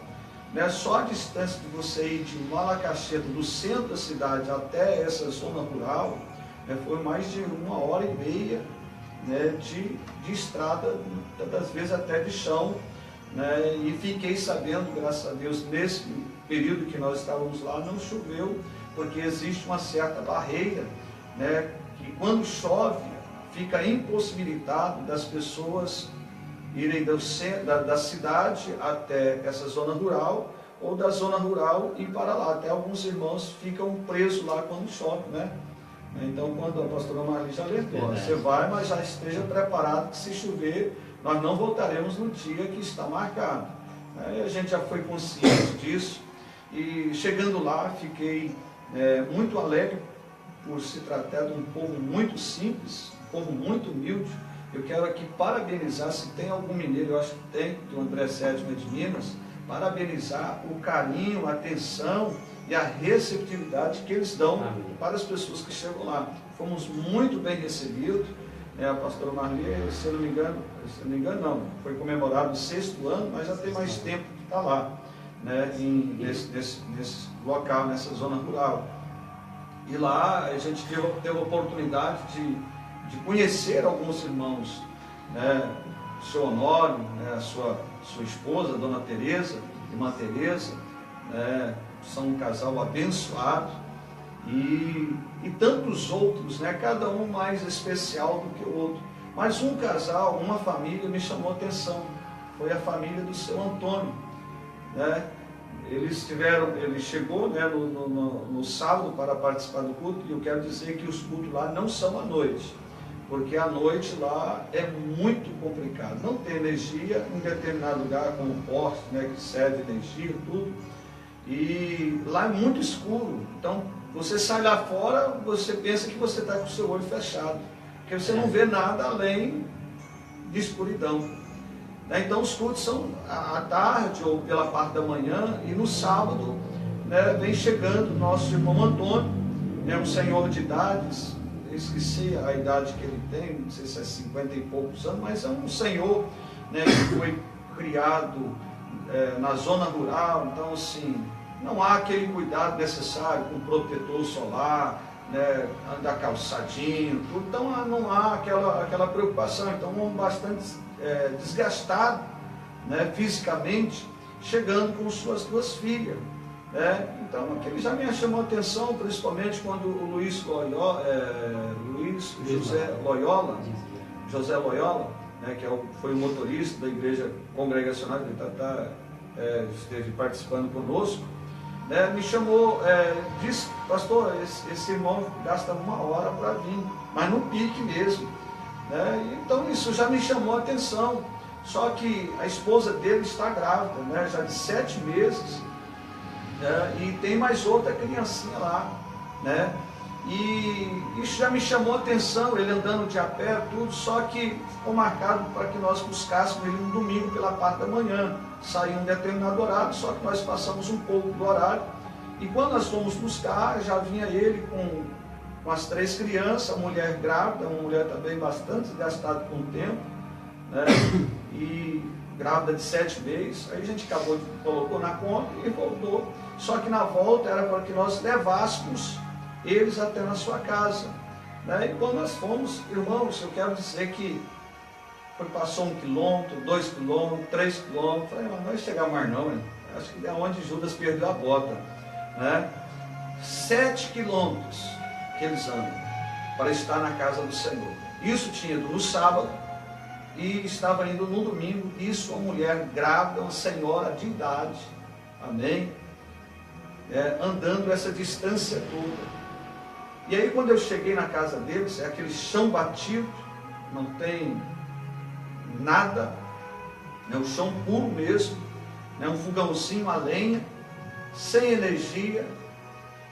Só a distância de você ir de Malacaxeta, do centro da cidade até essa zona rural, foi mais de 1h30 de estrada, muitas vezes até de chão. E fiquei sabendo, graças a Deus, nesse período que nós estávamos lá, não choveu, porque existe uma certa barreira, que quando chove, fica impossibilitado das pessoas irem da cidade até essa zona rural, ou da zona rural ir para lá. Até alguns irmãos ficam presos lá quando chove, Então, quando a pastora Marli já alertou, você vai, mas já esteja preparado que se chover, nós não voltaremos no dia que está marcado. A gente já foi consciente disso, e chegando lá, fiquei muito alegre por se tratar de um povo muito simples, um povo muito humilde. Eu quero aqui parabenizar, se tem algum mineiro, eu acho que tem, do André Sétima de Minas, parabenizar o carinho, a atenção e a receptividade que eles dão para as pessoas que chegam lá. Fomos muito bem recebidos. A pastora Marli, se eu não me engano, não, foi comemorado o 6º ano, mas já tem mais tempo que está lá, nesse local, nessa zona rural. E lá a gente teve a oportunidade de conhecer alguns irmãos, o seu Honório, a sua esposa, a dona Tereza, irmã Tereza, são um casal abençoado, e tantos outros, cada um mais especial do que o outro. Mas um casal, uma família me chamou a atenção, foi a família do seu Antônio. Ele chegou no sábado para participar do culto, e eu quero dizer que os cultos lá não são à noite. porque a noite lá é muito complicado. Não tem energia em determinado lugar, como poste, né, que serve energia, tudo. E lá é muito escuro. Então, você sai lá fora, você pensa que você está com o seu olho fechado, porque você não vê nada além de escuridão. Então, os cultos são à tarde ou pela parte da manhã, e no sábado, né, vem chegando nosso irmão Antônio, é um senhor de idades, eu esqueci a idade que ele tem, não sei se é 50 e poucos anos, mas é um senhor, né, que foi criado na zona rural. Então, assim, não há aquele cuidado necessário com protetor solar, né, andar calçadinho, tudo. Então não há aquela preocupação. Então, um homem bastante desgastado, né, fisicamente, chegando com suas duas filhas. Né? Então, aquele já me chamou a atenção, principalmente quando o José Loyola, né, que foi o motorista da igreja congregacional, que esteve participando conosco, né, me chamou, disse: pastor, esse irmão gasta 1 hora para vir, mas no pique mesmo. Né? Então isso já me chamou a atenção. Só que a esposa dele está grávida, né, já de 7 meses, né, e tem mais outra criancinha lá. Né? E isso já me chamou a atenção, ele andando de a pé, tudo, só que ficou marcado para que nós buscássemos ele no domingo pela parte da manhã. Saiu um determinado horário, só que nós passamos um pouco do horário, e quando nós fomos buscar, já vinha ele com as 3 crianças, a mulher grávida, uma mulher também bastante desgastada com o tempo, né? E grávida de 7 meses. Aí a gente colocou na conta e voltou, só que na volta era para que nós levássemos eles até na sua casa. Né? E quando nós fomos, irmãos, eu quero dizer que passou 1 quilômetro, 2 quilômetros, 3 quilômetros. Falei: não vai chegar mais não, hein? Acho que é onde Judas perdeu a bota. Né? 7 quilômetros que eles andam para estar na casa do Senhor. Isso tinha ido no sábado e estava indo no domingo. Isso, uma mulher grávida, uma senhora de idade, amém? Andando essa distância toda. E aí, quando eu cheguei na casa deles, é aquele chão batido, não tem nada, é um chão puro mesmo, né, um fogãozinho a lenha, sem energia,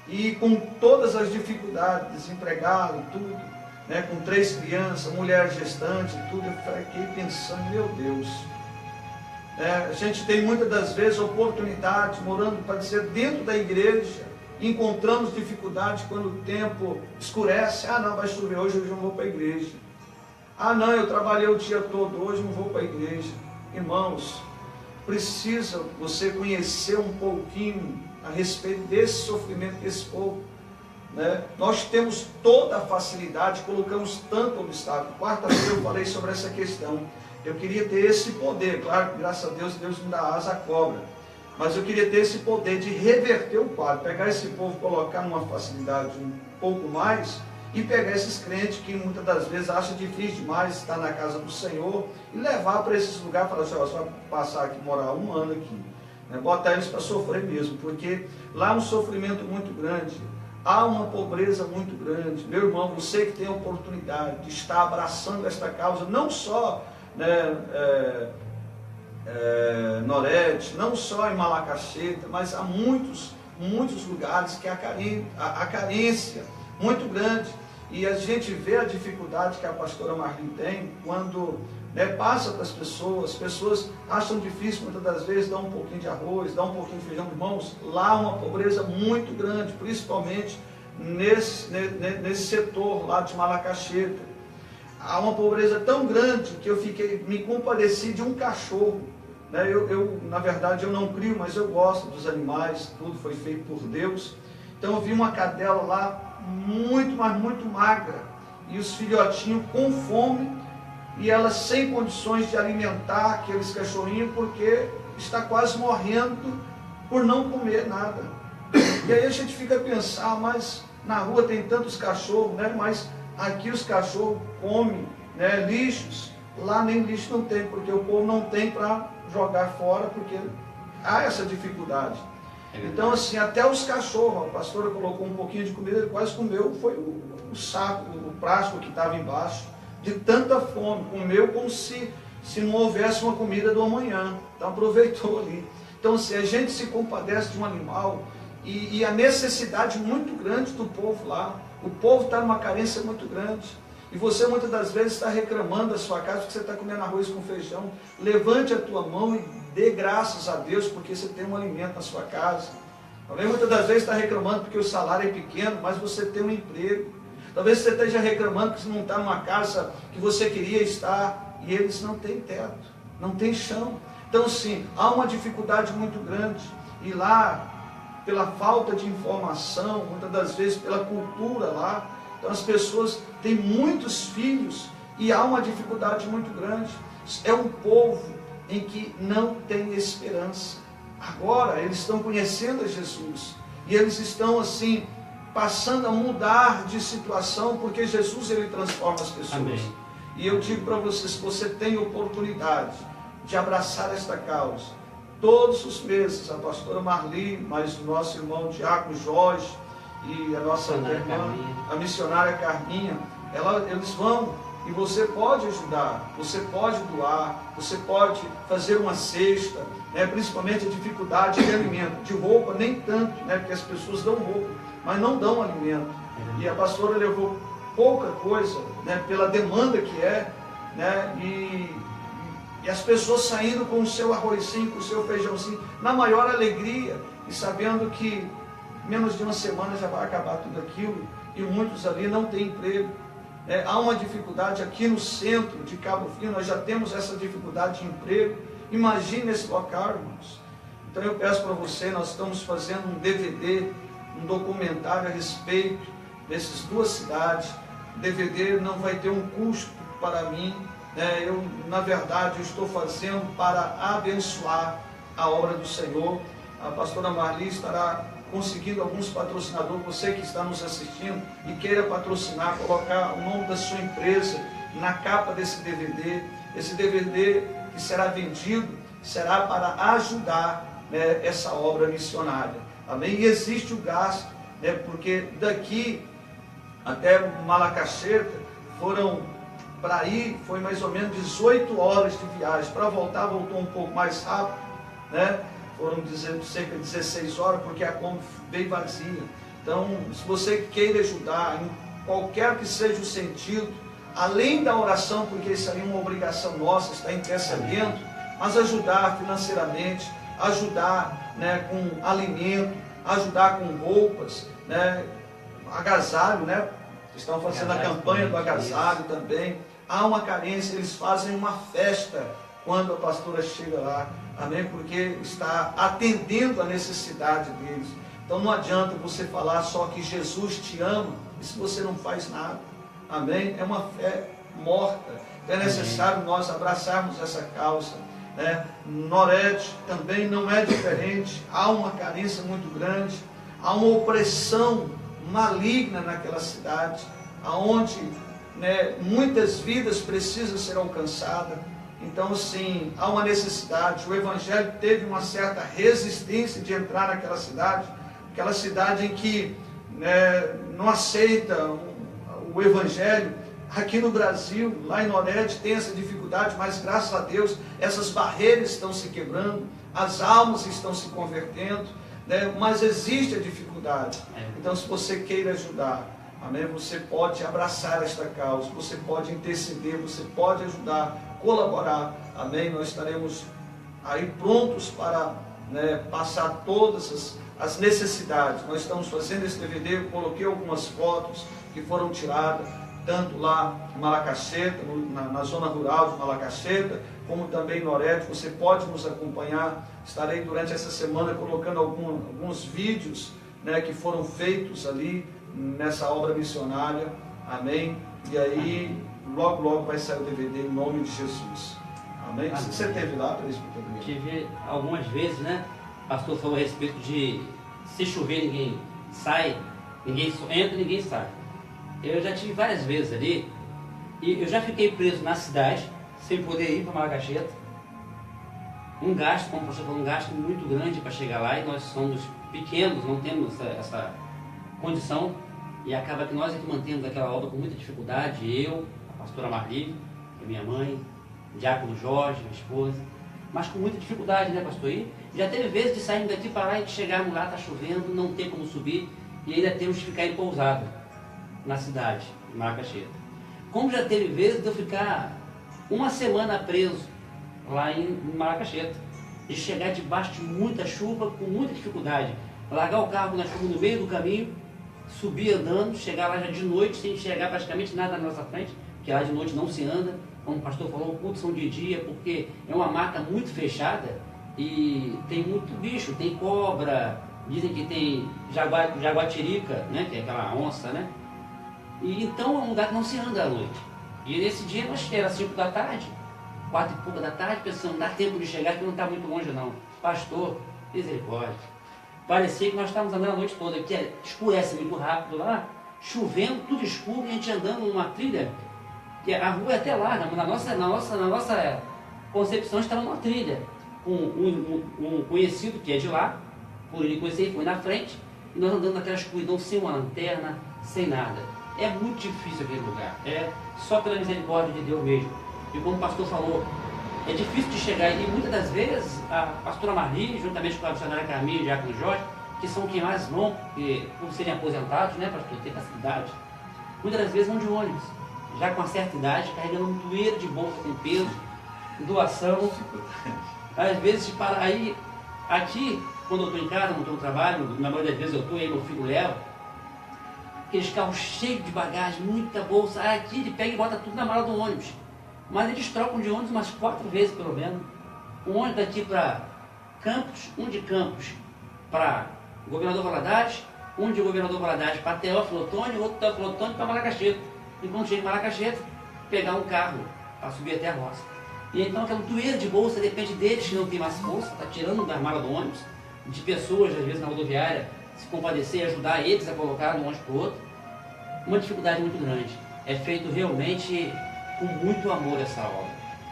e com todas as dificuldades, desempregado, tudo, né, com 3 crianças, mulher gestante, tudo. Eu fiquei pensando: meu Deus, a gente tem muitas das vezes oportunidade, morando, para dizer, dentro da igreja, encontramos dificuldade quando o tempo escurece. Ah, não, vai chover hoje eu não vou para a igreja. Ah, não, eu trabalhei o dia todo, hoje não vou para a igreja. Irmãos, precisa você conhecer um pouquinho a respeito desse sofrimento desse povo. Né? Nós temos toda a facilidade, colocamos tanto obstáculo. Quarta-feira eu falei sobre essa questão. Eu queria ter esse poder, claro que graças a Deus, Deus me dá asa à cobra. Mas eu queria ter esse poder de reverter o quadro, pegar esse povo, colocar numa facilidade um pouco mais, e pegar esses crentes que muitas das vezes acham difícil demais estar na casa do Senhor, e levar para esses lugares e falar assim: você vai passar aqui, morar 1 ano aqui. Né? Botar eles para sofrer mesmo, porque lá há um sofrimento muito grande, há uma pobreza muito grande. Meu irmão, você que tem a oportunidade de estar abraçando esta causa, não só, né, Norete, não só em Malacacheta, mas há muitos lugares que há carência muito grande. E a gente vê a dificuldade que a pastora Marlene tem quando, né, passa para as pessoas acham difícil muitas das vezes dar um pouquinho de arroz, dar um pouquinho de feijão. Irmãos, lá há uma pobreza muito grande, principalmente nesse setor lá de Malacacheta. Há uma pobreza tão grande que eu me compadeci de um cachorro. Né? Na verdade, eu não crio, mas eu gosto dos animais, tudo foi feito por Deus. Então eu vi uma cadela lá, muito, mas muito magra, e os filhotinhos com fome, e ela sem condições de alimentar aqueles cachorrinhos, porque está quase morrendo por não comer nada. E aí a gente fica a pensar: mas na rua tem tantos cachorros, né? Mas aqui os cachorros comem, né, lixos. Lá nem lixo não tem, porque o povo não tem para jogar fora, porque há essa dificuldade. Então, assim, até os cachorros, a pastora colocou um pouquinho de comida, ele quase comeu, foi o saco, o plástico que estava embaixo. de tanta fome, comeu como se não houvesse uma comida do amanhã. Então aproveitou ali. Então, se a gente se compadece de um animal, e a necessidade muito grande do povo lá, o povo está numa carência muito grande, e você muitas das vezes está reclamando da sua casa porque você está comendo arroz com feijão. Levante a tua mão e dê graças a Deus porque você tem um alimento na sua casa. Talvez muitas das vezes está reclamando porque o salário é pequeno, mas você tem um emprego. Talvez você esteja reclamando que você não está numa casa que você queria estar, e eles não têm teto, não têm chão. Então sim, há uma dificuldade muito grande, e lá, pela falta de informação, muitas das vezes pela cultura lá, então as pessoas têm muitos filhos, e há uma dificuldade muito grande. É um povo em que não tem esperança. Agora eles estão conhecendo a Jesus, e eles estão assim, passando a mudar de situação, porque Jesus, ele transforma as pessoas. Amém. E eu digo para vocês, se você tem oportunidade de abraçar esta causa, todos os meses, a pastora Marli, mas o nosso irmão Diácono Jorge e a nossa irmã, a missionária Carminha, eles vão, e você pode ajudar, você pode doar, você pode fazer uma cesta, né, principalmente a dificuldade de alimento, de roupa nem tanto, né, porque as pessoas dão roupa, mas não dão alimento. E a pastora levou pouca coisa, né, pela demanda que é, né, e as pessoas saindo com o seu arrozinho, com o seu feijãozinho, na maior alegria, e sabendo que menos de uma semana já vai acabar tudo aquilo, e muitos ali não têm emprego. Há uma dificuldade aqui no centro de Cabo Frio, nós já temos essa dificuldade de emprego. Imagine esse local, irmãos. Então eu peço para você, nós estamos fazendo um DVD, um documentário a respeito dessas duas cidades. O DVD não vai ter um custo para mim, né? Eu, na verdade, eu estou fazendo para abençoar a obra do Senhor. A pastora Marli estará conseguindo alguns patrocinadores, você que está nos assistindo e queira patrocinar, colocar o nome da sua empresa na capa desse DVD. Esse DVD que será vendido será para ajudar, né, essa obra missionária. Amém? E existe o gasto, né, porque daqui até Malacacheta para ir foi mais ou menos 18 horas de viagem. Para voltar, voltou um pouco mais rápido, né? Foram cerca de 16 horas, porque a Kombi veio vazia. Então, se você queira ajudar, em qualquer que seja o sentido, além da oração, porque isso aí é uma obrigação nossa, está intercedendo, mas ajudar financeiramente, ajudar, né, com alimento, ajudar com roupas, né, agasalho, né? Estão fazendo a campanha do agasalho também. Há uma carência, eles fazem uma festa quando a pastora chega lá, amém? Porque está atendendo a necessidade deles. Então não adianta você falar só que Jesus te ama, e se você não faz nada, amém? É uma fé morta. Então é necessário nós abraçarmos essa causa, né? Norete também não é diferente, há uma carência muito grande, há uma opressão maligna naquela cidade, aonde, né, muitas vidas precisam ser alcançadas. Então, sim, há uma necessidade. O Evangelho teve uma certa resistência de entrar naquela cidade, aquela cidade em que, né, não aceita o Evangelho. Aqui no Brasil, lá em Norete, tem essa dificuldade, mas graças a Deus, essas barreiras estão se quebrando, as almas estão se convertendo, né, mas existe a dificuldade. Então, se você queira ajudar, amém, você pode abraçar esta causa, você pode interceder, você pode ajudar, colaborar, amém? Nós estaremos aí prontos para, né, passar todas as necessidades. Nós estamos fazendo esse DVD, eu coloquei algumas fotos que foram tiradas, tanto lá em Malacacheta, na zona rural de Malacacheta, como também em Norete. Você pode nos acompanhar. Estarei durante essa semana colocando alguns vídeos, né, que foram feitos ali nessa obra missionária, amém? E aí, logo vai sair o DVD em nome de Jesus, amém? Amém. Você teve lá, presbítero? Tive algumas vezes, né? O pastor falou a respeito de se chover ninguém sai, ninguém entra, ninguém sai. Eu já tive várias vezes ali, e eu já fiquei preso na cidade, sem poder ir para Malacacheta. Um gasto, como o pastor falou, um gasto muito grande para chegar lá, e nós somos pequenos, não temos essa condição, e acaba que nós é que mantemos aquela obra com muita dificuldade, eu, a pastora Marli, que é minha mãe, diácono Jorge, minha esposa, mas com muita dificuldade, né, pastor? E já teve vezes de sairmos daqui para lá e de chegarmos lá, está chovendo, não tem como subir, e ainda temos que ficar em pousada na cidade, em Macaxeira. Como já teve vezes de eu ficar uma semana preso lá em Macaxeira, de chegar debaixo de muita chuva, com muita dificuldade, largar o carro na chuva no meio do caminho, subir andando, chegar lá já de noite, sem enxergar praticamente nada na nossa frente, porque lá de noite não se anda, como o pastor falou, cultos são de dia, porque é uma mata muito fechada e tem muito bicho, tem cobra, dizem que tem jaguatirica, né, que é aquela onça, né? E então é um lugar que não se anda à noite. E nesse dia nós era 5 da tarde, 4 e pouca da tarde, pensando, dá tempo de chegar, que não está muito longe não. Pastor, misericórdia. Parecia que nós estávamos andando a noite toda, porque escurece muito rápido lá, chovendo, tudo escuro, e a gente andando numa trilha, que a rua é até larga, mas na nossa concepção estava numa trilha, com um conhecido que é de lá, por ele conhecer, foi na frente, e nós andando naquela escuridão, sem uma lanterna, sem nada. É muito difícil aquele lugar, é só pela misericórdia de Deus mesmo. E como o pastor falou, é difícil de chegar, e muitas das vezes a pastora Marli, juntamente com a missionária Carminha e o diácono Jorge, que são quem mais vão, porque, por serem aposentados, né, pastor, ter facilidade, muitas das vezes vão de ônibus, já com uma certa idade, carregando um doeiro de bolsa com peso, doação, às vezes para aí, aqui, quando eu estou em casa, não estou no trabalho, na maioria das vezes eu estou, aí meu filho leva, aqueles carros cheios de bagagem, muita bolsa, aqui ele pega e bota tudo na mala do ônibus. Mas eles trocam de ônibus umas 4 vezes, pelo menos. Um ônibus daqui para Campos, um de Campos para Governador Valadares, um de Governador Valadares para Teófilo Otoni, outro Teófilo Otoni para Macaxeira. E quando chega em Macaxeira, pegar um carro para subir até a roça. E então aquele doeiro de bolsa depende deles que não tem mais bolsa, está tirando da mala do ônibus, de pessoas, às vezes na rodoviária, se compadecer e ajudar eles a colocar de um ônibus para o outro. Uma dificuldade muito grande. É feito realmente com muito amor essa obra,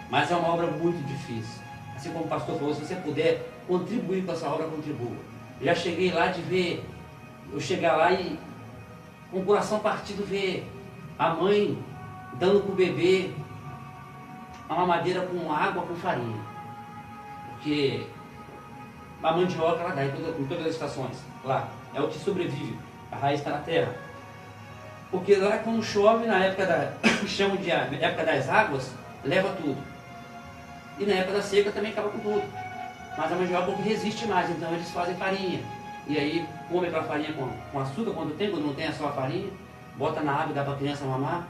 mas é uma obra muito difícil. Assim como o pastor falou, se você puder contribuir com essa obra, contribua. Já cheguei lá de ver, eu chegar lá e com o coração partido ver a mãe dando para o bebê a mamadeira com água, com farinha, porque a mandioca ela dá em todas as estações, lá, é o que sobrevive, a raiz está na terra. Porque lá quando chove, na época chamam de época das águas, leva tudo. E na época da seca também acaba com tudo. Mas a mandioca porque resiste mais, então eles fazem farinha. E aí come aquela farinha com açúcar quando não tem é só a farinha, bota na água e dá para a criança mamar.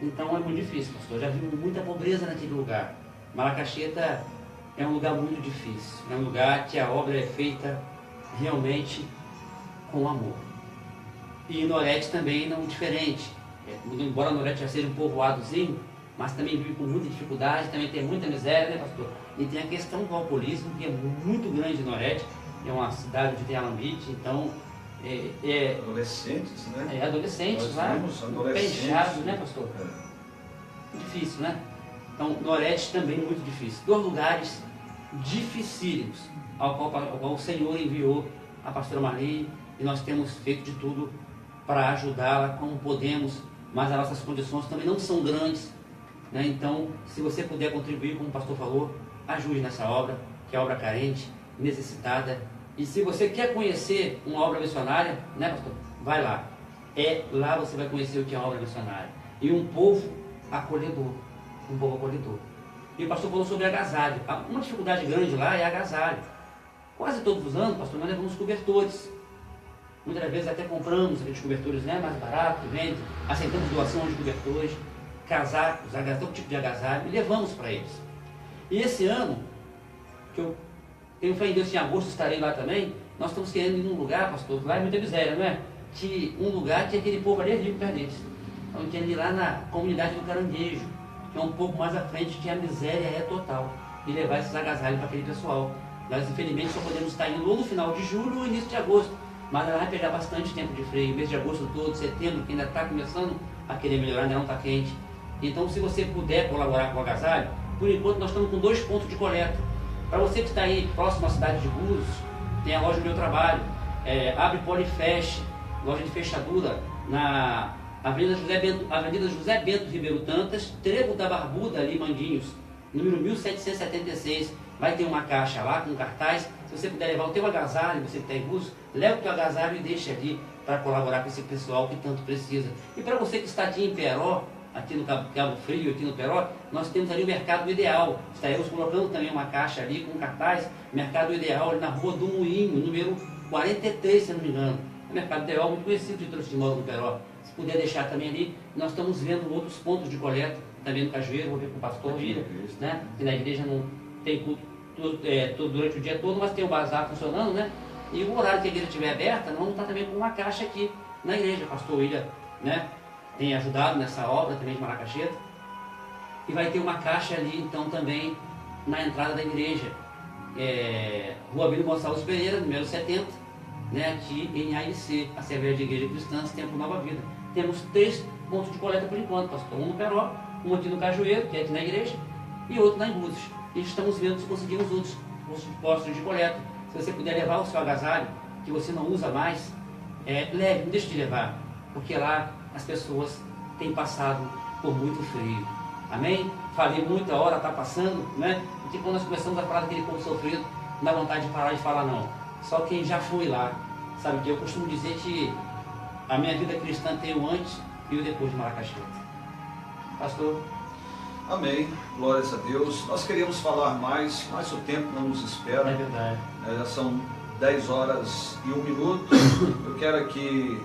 Então é muito difícil, pastor. Já vi muita pobreza naquele lugar. Macaxeira é um lugar muito difícil. É um lugar que a obra é feita realmente com amor. E Norete também não diferente. Embora Norete já seja um povoadozinho, mas também vive com muita dificuldade, também tem muita miséria, né, pastor? E tem a questão do alcoolismo, que é muito grande em Norete, é uma cidade onde tem alambite, então... adolescentes, né? Adolescentes lá, penteados, né, pastor? Difícil, né? Então, Norete também muito difícil. 2 lugares dificílimos, ao qual o Senhor enviou a pastora Marli, e nós temos feito de tudo para ajudá-la como podemos, mas as nossas condições também não são grandes, né? Então, se você puder contribuir, como o pastor falou, ajude nessa obra, que é obra carente, necessitada. E se você quer conhecer uma obra missionária, né, pastor? Vai lá. Lá você vai conhecer o que é uma obra missionária. E um povo acolhedor. Um povo acolhedor. E o pastor falou sobre agasalho. Uma dificuldade grande lá é agasalho. Quase todos os anos, pastor, nós levamos cobertores. Muitas vezes até compramos aqueles cobertores, né, mais baratos, que vende, aceitamos doações de cobertores, casacos, todo tipo de agasalho, e levamos para eles. E esse ano, que eu tenho fé em Deus, em agosto estarei lá também, nós estamos querendo ir num lugar, pastor, lá é muita miséria, não é? Que um lugar que aquele povo ali é rico perto deles. Então querendo ir lá na comunidade do Caranguejo, que é um pouco mais à frente, que a miséria é total, e levar esses agasalhos para aquele pessoal. Nós, infelizmente, só podemos estar indo ou no final de julho ou início de agosto. Mas ela vai pegar bastante tempo de freio, mês de agosto todo, setembro, que ainda está começando a querer melhorar, ainda não está quente. Então, se você puder colaborar com o agasalho, por enquanto nós estamos com 2 pontos de coleta. Para você que está aí próximo à cidade de Búzios, tem a loja do meu trabalho, Abre Poli e Feche, loja de fechadura, Avenida José Bento Ribeiro Tantas, Trevo da Barbuda, ali, Manguinhos, número 1776. Vai ter uma caixa lá com cartaz. Se você puder levar o teu agasalho, você que está em curso, leva o teu agasalho e deixa ali para colaborar com esse pessoal que tanto precisa. E para você que está aqui em Peró, aqui no Cabo Frio, aqui no Peró, nós temos ali o Mercado Ideal. Estaremos colocando também uma caixa ali com cartaz, Mercado Ideal, ali na Rua do Moinho, número 43, se não me engano. O Mercado Ideal, muito conhecido de trouxa de moda no Peró. Se puder deixar também ali, nós estamos vendo outros pontos de coleta, também no Cajueiro, vou ver com o pastor William, né? Que na igreja não tem culto durante o dia todo, mas tem o bazar funcionando, né? E o horário que a igreja estiver aberta, nós vamos estar também com uma caixa aqui na igreja. O pastor William, né, tem ajudado nessa obra também de Maracacheta. E vai ter uma caixa ali, então, também na entrada da igreja. Rua Abílio Gonçalves Pereira, número 70, né, aqui em AIC, Assembleia de Igreja Cristã, Tempo Nova Vida. Temos 3 pontos de coleta por enquanto, pastor. Um no Peró, um aqui no Cajueiro, que é aqui na igreja, e outro lá em Búzios. E estamos vendo se conseguimos outros postos de coleta. Se você puder levar o seu agasalho, que você não usa mais, leve, não deixe de levar, porque lá as pessoas têm passado por muito frio. Amém? Falei muito, a hora está passando, né? Porque quando nós começamos a falar daquele povo sofrido, não dá vontade de parar de falar, não. Só quem já foi lá, sabe que eu costumo dizer que a minha vida cristã tem o antes e o depois de Maracacheta. Pastor? Amém, glórias a Deus. Nós queríamos falar mais, mas o tempo não nos espera. É verdade. São 10 horas e 1 minuto. Eu quero aqui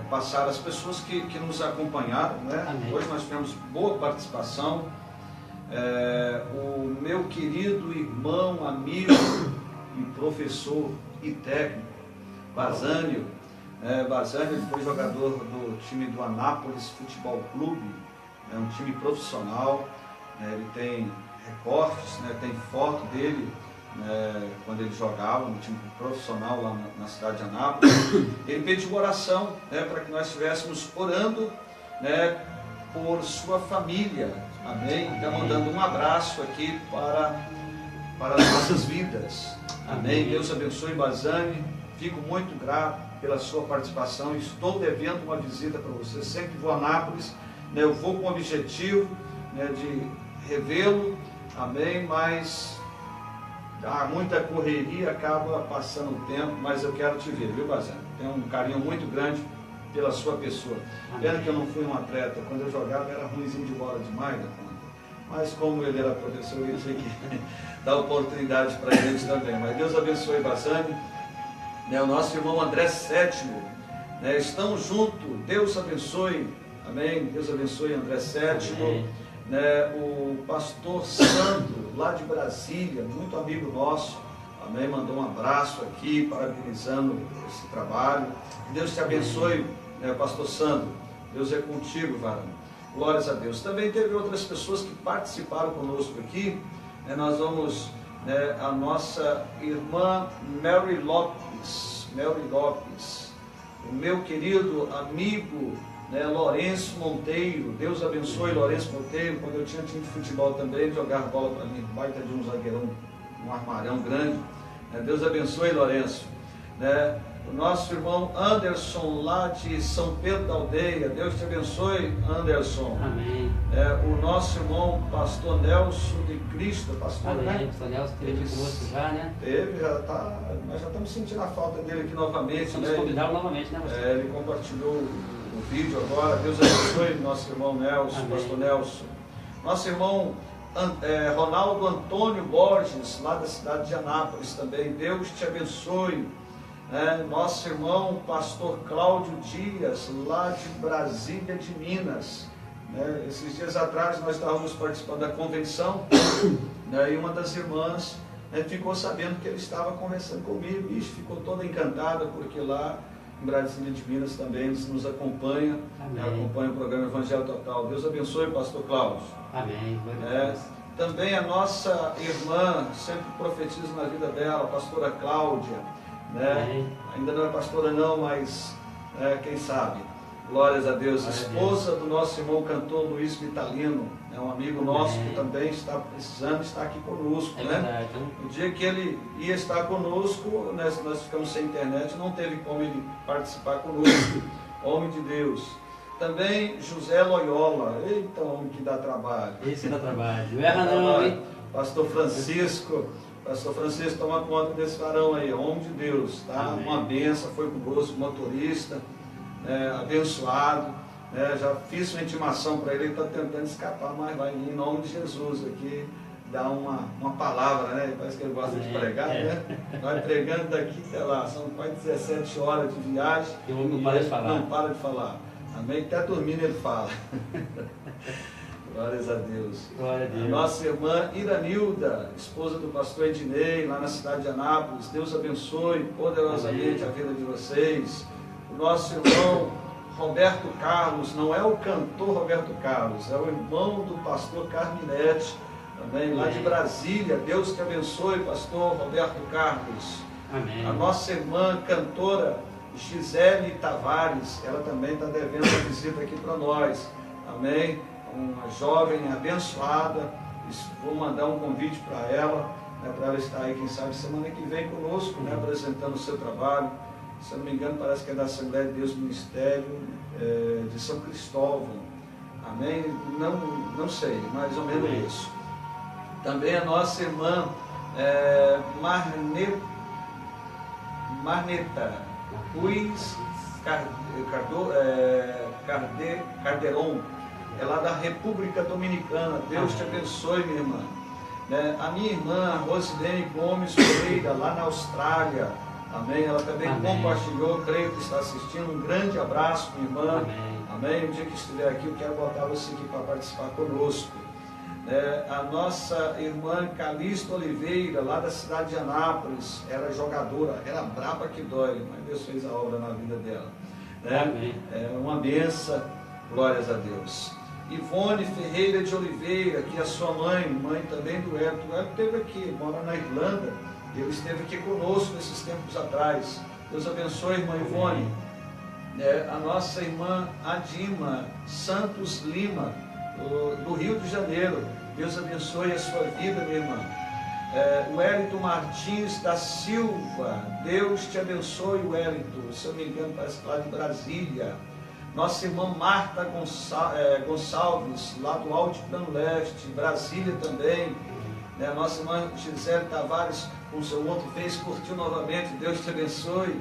passar as pessoas que nos acompanharam, né? Amém. Hoje nós tivemos boa participação. O meu querido irmão, amigo e professor e técnico, Basânio. Basânio foi jogador do time do Anápolis Futebol Clube. É um time profissional, ele tem recortes, tem foto dele quando ele jogava no time profissional lá na cidade de Anápolis. Ele pediu oração para que nós estivéssemos orando por sua família. Amém? Então, mandando um abraço aqui para as nossas vidas. Amém? Deus abençoe Basane. Fico muito grato pela sua participação. Estou devendo uma visita para você. Sempre vou a Anápolis. Eu vou com o objetivo de revê-lo, amém, mas há muita correria, acaba passando o tempo, mas eu quero te ver, viu, Basane? Tenho um carinho muito grande pela sua pessoa. Pena que eu não fui um atleta, quando eu jogava era ruimzinho de bola demais da conta, mas como ele era professor, eu tinha que dar oportunidade para eles também. Mas Deus abençoe Basane, o nosso irmão André Sétimo, estamos juntos, Deus abençoe. Amém? Deus abençoe André Sétimo, o pastor Sandro, lá de Brasília, muito amigo nosso, amém? Mandou um abraço aqui, parabenizando esse trabalho. Deus te abençoe, pastor Sandro, Deus é contigo, varão. Glórias a Deus. Também teve outras pessoas que participaram conosco aqui, nós vamos, a nossa irmã Mary Lopes, o meu querido amigo, Lourenço Monteiro, Deus abençoe Lourenço Monteiro. Quando eu tinha time de futebol também, jogava bola para mim, baita de um zagueirão, um armarão grande. Deus abençoe Lourenço. O nosso irmão Anderson, lá de São Pedro da Aldeia, Deus te abençoe, Anderson. Amém. O nosso irmão Pastor Nelson de Cristo, pastor, Amém. Pastor Nelson teve conosco já, né? Teve, nós já estamos sentindo a falta dele aqui novamente. Vamos convidá-lo novamente, né, pastor? Ele compartilhou o vídeo agora. Deus abençoe nosso irmão Nelson, Amém. pastor Nelson. Nosso irmão Ronaldo Antônio Borges, lá da cidade de Anápolis também. Deus te abençoe. Nosso irmão pastor Cláudio Dias, lá de Brasília de Minas. Esses dias atrás nós estávamos participando da convenção, e uma das irmãs ficou sabendo que ele estava conversando comigo e ficou toda encantada, porque lá em Brasília de Minas também nos acompanha, acompanha o programa Evangelho Total. Deus abençoe, pastor Cláudio. Amém. Também a nossa irmã, sempre profetiza na vida dela, a pastora Cláudia, ainda não é pastora não, mas quem sabe. Glórias a Deus. Esposa do nosso irmão cantor Luiz Vitalino, um amigo nosso que também está precisando estar aqui conosco. No dia que ele ia estar conosco, nós ficamos sem internet, não teve como ele participar conosco, homem de Deus. Também José Loyola, eita, homem que dá trabalho. Esse dá trabalho, não erra não, hein? Pastor Francisco, toma conta desse varão aí, homem de Deus, tá? Amém. Uma benção, foi conosco, motorista, abençoado, já fiz uma intimação para ele está tentando escapar, mas vai vir em nome de Jesus aqui, dar uma palavra, né? Parece que ele gosta de pregar, né? Vai pregando daqui até lá, são quase 17 horas de viagem. E o homem não para de falar. Não para de falar. Amém? Até dormindo ele fala. Glórias a Deus. Glória a Deus. A nossa irmã Iranilda, esposa do pastor Ednei, lá na cidade de Anápolis. Deus abençoe poderosamente a vida de vocês. O nosso irmão Roberto Carlos, não é o cantor Roberto Carlos, é o irmão do pastor Carminete, também lá de Brasília. Deus te abençoe, pastor Roberto Carlos. Amém. A nossa irmã cantora Gisele Tavares, ela também está devendo uma visita aqui para nós. Amém? Uma jovem abençoada. Vou mandar um convite para ela, para ela estar aí, quem sabe, semana que vem conosco, apresentando o seu trabalho. Se eu não me engano, parece que é da Assembleia de Deus Ministério de São Cristóvão. Amém? Não sei, mais ou menos isso. Também a nossa irmã Marneta Ruiz Carderon, é lá da República Dominicana. Deus te abençoe, minha irmã. A minha irmã Rosilene Gomes Pereira, lá na Austrália. Amém? Ela também compartilhou, creio que está assistindo. Um grande abraço, minha irmã. Amém? O dia que estiver aqui, eu quero botar você aqui para participar conosco. A nossa irmã Calixto Oliveira, lá da cidade de Anápolis, era jogadora, era braba que dói, mas Deus fez a obra na vida dela. É uma benção, glórias a Deus. Ivone Ferreira de Oliveira, que é a sua mãe também do Hélio. O Hélio esteve aqui, mora na Irlanda, ele esteve aqui conosco esses tempos atrás. Deus abençoe, irmã Ivone. A nossa irmã Adima Santos Lima, do Rio de Janeiro. Deus abençoe a sua vida, minha irmã. O Wellington Martins da Silva, Deus te abençoe, Wellington. Se eu não me engano, parece que lá de Brasília. Nossa irmã Marta Gonçalves, lá do Altiplano Leste, Brasília também. Nossa irmã Gisele Tavares, com seu outro fez, curtiu novamente, Deus te abençoe.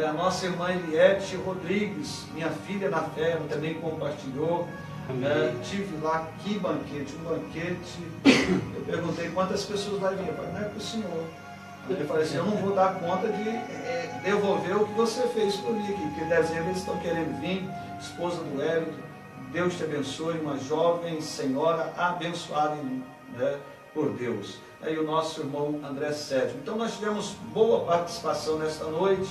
A nossa irmã Eliette Rodrigues, minha filha na fé, ela também compartilhou. Tive lá, que banquete, um banquete. Eu perguntei quantas pessoas vai vir. Eu falei, não é para o senhor. Eu falei assim, eu não vou dar conta de devolver o que você fez por mim aqui, porque em dezembro eles estão querendo vir. Esposa do Hélio, Deus te abençoe, uma jovem senhora abençoada por Deus. E o nosso irmão André Sérgio. Então nós tivemos boa participação nesta noite,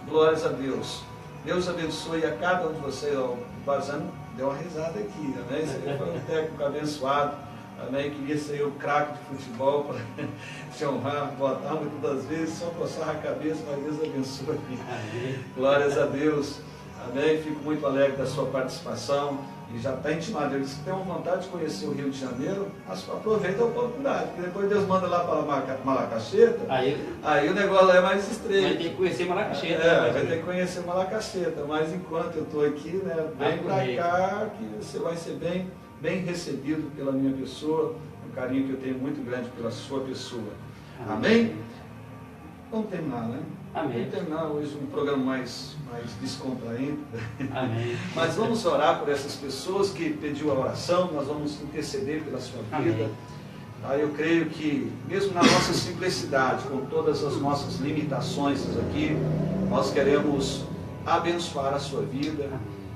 glórias a Deus. Deus abençoe a cada um de vocês. O Bazano deu uma risada aqui, amém? Você foi um técnico abençoado, amém? Queria ser o craque de futebol para te honrar, botar muitas das vezes, só coçar a cabeça, mas Deus abençoe. Amém. Glórias a Deus, amém? Fico muito alegre da sua participação e já está intimado. Ele disse que tem uma vontade de conhecer o Rio de Janeiro, mas aproveita a oportunidade, porque depois Deus manda lá para Malacacheta, aí o negócio lá é mais estreito. Vai ter que conhecer Malacacheta. Vai ter que conhecer Malacacheta, mas enquanto eu estou aqui, vem para cá, que você vai ser bem recebido pela minha pessoa, um carinho que eu tenho muito grande pela sua pessoa. Amém? Vamos terminar, né? Amém. Vamos terminar hoje um programa mais descontraído. Amém. Mas vamos orar por essas pessoas que pediu a oração, nós vamos interceder pela sua vida. Eu creio que, mesmo na nossa simplicidade, com todas as nossas limitações aqui, nós queremos abençoar a sua vida.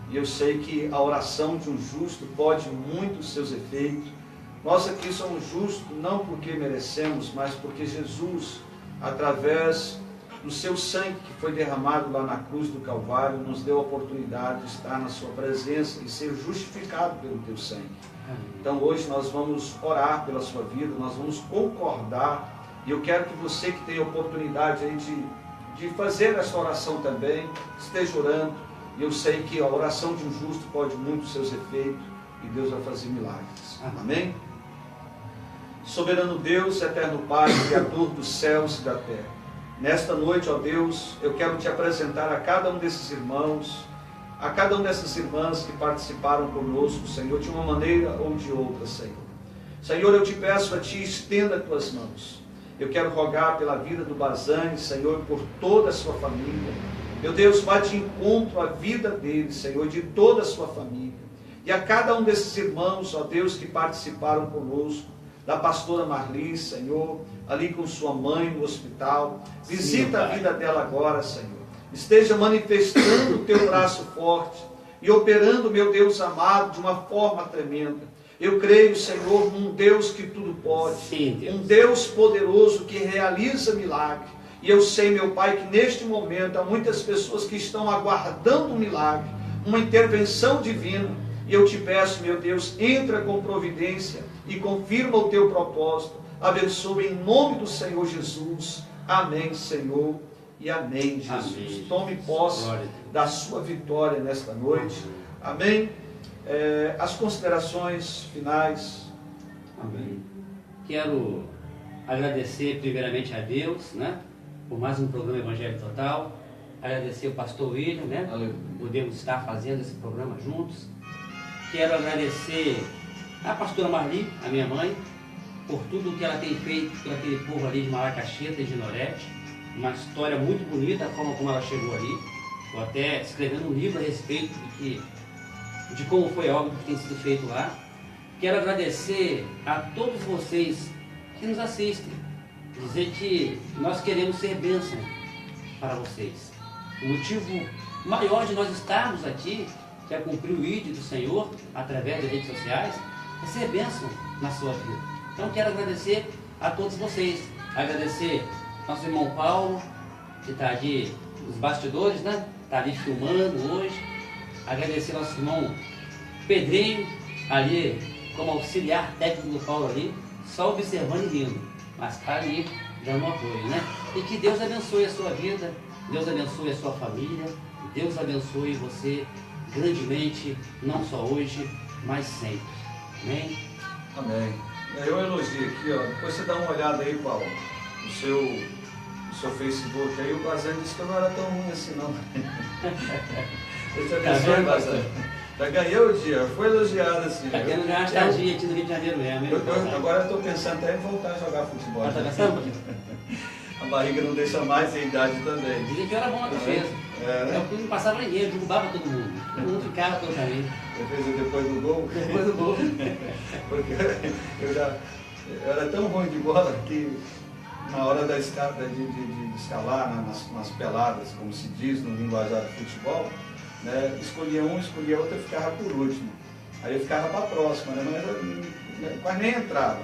E eu sei que a oração de um justo pode muito os seus efeitos. Nós aqui somos justos não porque merecemos, mas porque Jesus, através do seu sangue que foi derramado lá na cruz do Calvário, nos deu a oportunidade de estar na sua presença e ser justificado pelo teu sangue. Então hoje nós vamos orar pela sua vida, nós vamos concordar, e eu quero que você que tem a oportunidade aí de fazer essa oração também, esteja orando. E eu sei que a oração de um justo pode muito os seus efeitos, e Deus vai fazer milagres. Amém? Soberano Deus, eterno Pai, Criador dos céus e da terra, Nesta noite, ó Deus, eu quero te apresentar a cada um desses irmãos, a cada uma dessas irmãs que participaram conosco, Senhor, de uma maneira ou de outra, Senhor. Senhor, eu te peço a Ti, estenda as Tuas mãos. Eu quero rogar pela vida do Bazani, Senhor, por toda a sua família. Meu Deus, vá de encontro à vida dele, Senhor, de toda a sua família. E a cada um desses irmãos, ó Deus, que participaram conosco, da pastora Marli, Senhor, ali com sua mãe no hospital. Visita a vida dela agora, Senhor. Esteja manifestando o teu braço forte e operando, meu Deus amado, de uma forma tremenda. Eu creio, Senhor, num Deus que tudo pode. Sim, Deus. Um Deus poderoso que realiza milagre. E eu sei, meu Pai, que neste momento há muitas pessoas que estão aguardando um milagre, uma intervenção divina. E eu te peço, meu Deus, entra com providência e confirma o teu propósito. Abençoa em nome do Senhor Jesus. Amém, Senhor. E amém, Jesus. Amém. Tome posse da sua vitória nesta noite. Amém. As considerações finais. Amém. Quero agradecer primeiramente a Deus, né, por mais um programa Evangelho Total. Agradecer o pastor William, né, podemos estar fazendo esse programa juntos. Quero agradecer a pastora Marli, a minha mãe, por tudo que ela tem feito por aquele povo ali de Malacaxeta e de Norete. Uma história muito bonita, a forma como ela chegou ali. Estou até escrevendo um livro a respeito de como foi a obra que tem sido feito lá. Quero agradecer a todos vocês que nos assistem. Dizer que nós queremos ser bênção para vocês. O motivo maior de nós estarmos aqui, que é cumprir o ID do Senhor através das redes sociais, é ser bênção na sua vida. Então quero agradecer a todos vocês. Agradecer nosso irmão Paulo, que está ali nos bastidores, né? Está ali filmando hoje. Agradecer nosso irmão Pedrinho, ali como auxiliar técnico do Paulo ali, só observando e rindo, mas está ali dando um apoio, né? E que Deus abençoe a sua vida, Deus abençoe a sua família, Deus abençoe você grandemente, não só hoje, mas sempre. Amém? Amém. Eu elogio aqui, ó. Depois você dá uma olhada aí, Paulo, no seu Facebook aí. O Bazani disse que eu não era tão ruim assim, não. Eu te abençoe, Bazani. Já ganhei o dia, foi elogiado assim. Está querendo ganhar estadia aqui no Rio de Janeiro mesmo. Agora eu estou pensando até em voltar a jogar futebol. Está pensando? A barriga não deixa mais, e a idade também. Dizem que eu era bom na defesa. Eu não passava ninguém, eu derrubava todo mundo. Todo mundo ficava pelo caminho. Defesa depois do gol? Depois do gol. Porque eu era tão ruim de bola que na hora de escalar nas peladas, como se diz no linguajar do futebol, né, escolhia um, escolhia outro, eu ficava por último. Aí eu ficava para a próxima, né, mas quase nem entrava.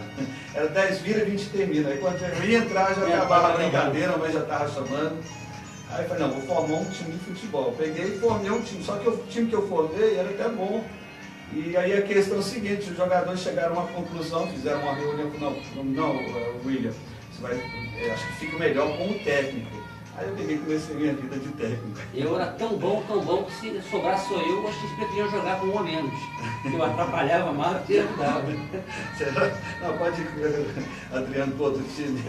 Era 10 vira, 20 termina. Aí quando eu ia entrar, já acabava a brincadeira, a mãe já estava chamando. Aí eu falei, não, vou formar um time de futebol. Peguei e formei um time, só que o time que eu formei era até bom. E aí a questão é o seguinte, os jogadores chegaram a uma conclusão, fizeram uma reunião, não, William, você vai, acho que fica melhor com o técnico. Aí eu peguei e comecei a minha vida de técnico. Eu era tão bom, que se sobrasse só eu, acho que eles preferiam jogar com um a menos. Eu atrapalhava mais do que ajudava. Será? Não, pode ir, Adriano, para outro time.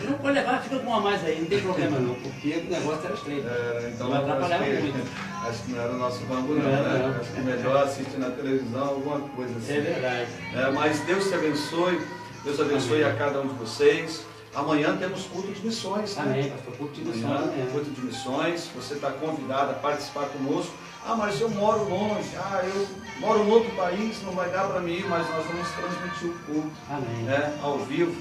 Não pode levar, fica com um a mais aí, não tem problema não, porque o negócio era estreito. Então eu atrapalhava muito. Acho que não era o nosso ramo não, né? Acho que é melhor assistir na televisão, alguma coisa assim. É verdade. Mas Deus te abençoe, Deus abençoe a cada um de vocês. Amanhã temos culto de missões, né? Amém, pastor, culto de missões. Amanhã, culto de missões, você está convidado a participar conosco. Ah, mas eu moro longe, eu moro em outro país, não vai dar para mim ir, mas nós vamos transmitir o culto. Amém. Né, ao vivo.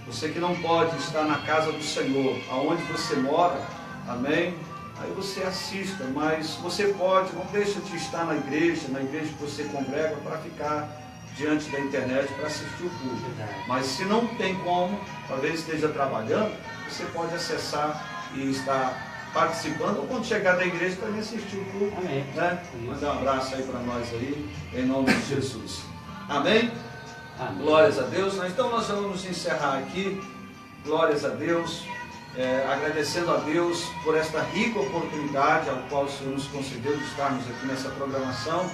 Você que não pode estar na casa do Senhor, aonde você mora, amém? Aí você assista, mas você pode, não deixa de estar na igreja que você congrega, para ficar diante da internet para assistir o culto. Mas se não tem como, talvez esteja trabalhando, você pode acessar e estar participando, ou quando chegar da igreja também assistir o culto. Amém. Né? Mandar um abraço aí para nós aí, em nome de Jesus. Amém? Amém. Glórias a Deus. Então nós vamos encerrar aqui. Glórias a Deus. Agradecendo a Deus por esta rica oportunidade ao qual o Senhor nos concedeu de estarmos aqui nessa programação.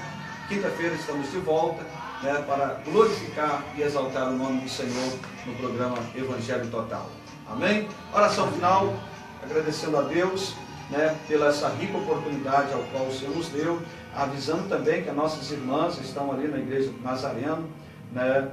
Quinta-feira estamos de volta, né, para glorificar e exaltar o nome do Senhor no programa Evangelho Total. Amém? Oração final, agradecendo a Deus, né, pela essa rica oportunidade ao qual o Senhor nos deu, avisando também que as nossas irmãs estão ali na igreja do Nazareno, né,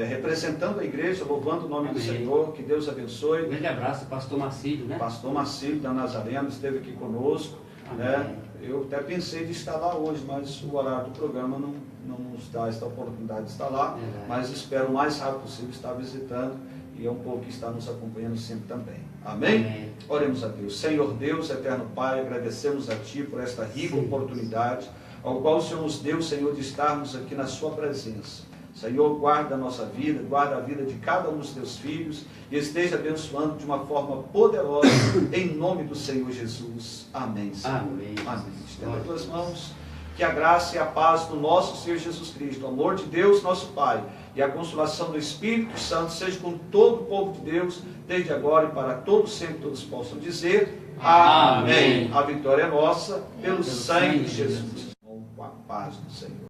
representando a igreja, louvando o nome do Senhor, que Deus abençoe. Um grande abraço, pastor Marcílio, né? Pastor Marcílio da Nazareno esteve aqui conosco, né? Eu até pensei de estar lá hoje, mas o horário do programa não nos dá esta oportunidade de estar lá, mas espero o mais rápido possível estar visitando e é um pouco que está nos acompanhando sempre também. Amém? Oremos a Deus. Senhor Deus, eterno Pai, agradecemos a Ti por esta rica oportunidade, ao qual o Senhor nos deu, Senhor, de estarmos aqui na Sua presença. Senhor, guarda a nossa vida, guarda a vida de cada um dos Teus filhos e esteja abençoando de uma forma poderosa, em nome do Senhor Jesus. Amém, Senhor. Amém. Amém. Estenda as tuas mãos, que a graça e a paz do nosso Senhor Jesus Cristo, o amor de Deus, nosso Pai, e a consolação do Espírito Santo seja com todo o povo de Deus, desde agora e para todos sempre, todos possam dizer amém. A vitória é nossa, pelo sangue de Jesus. Com a paz do Senhor.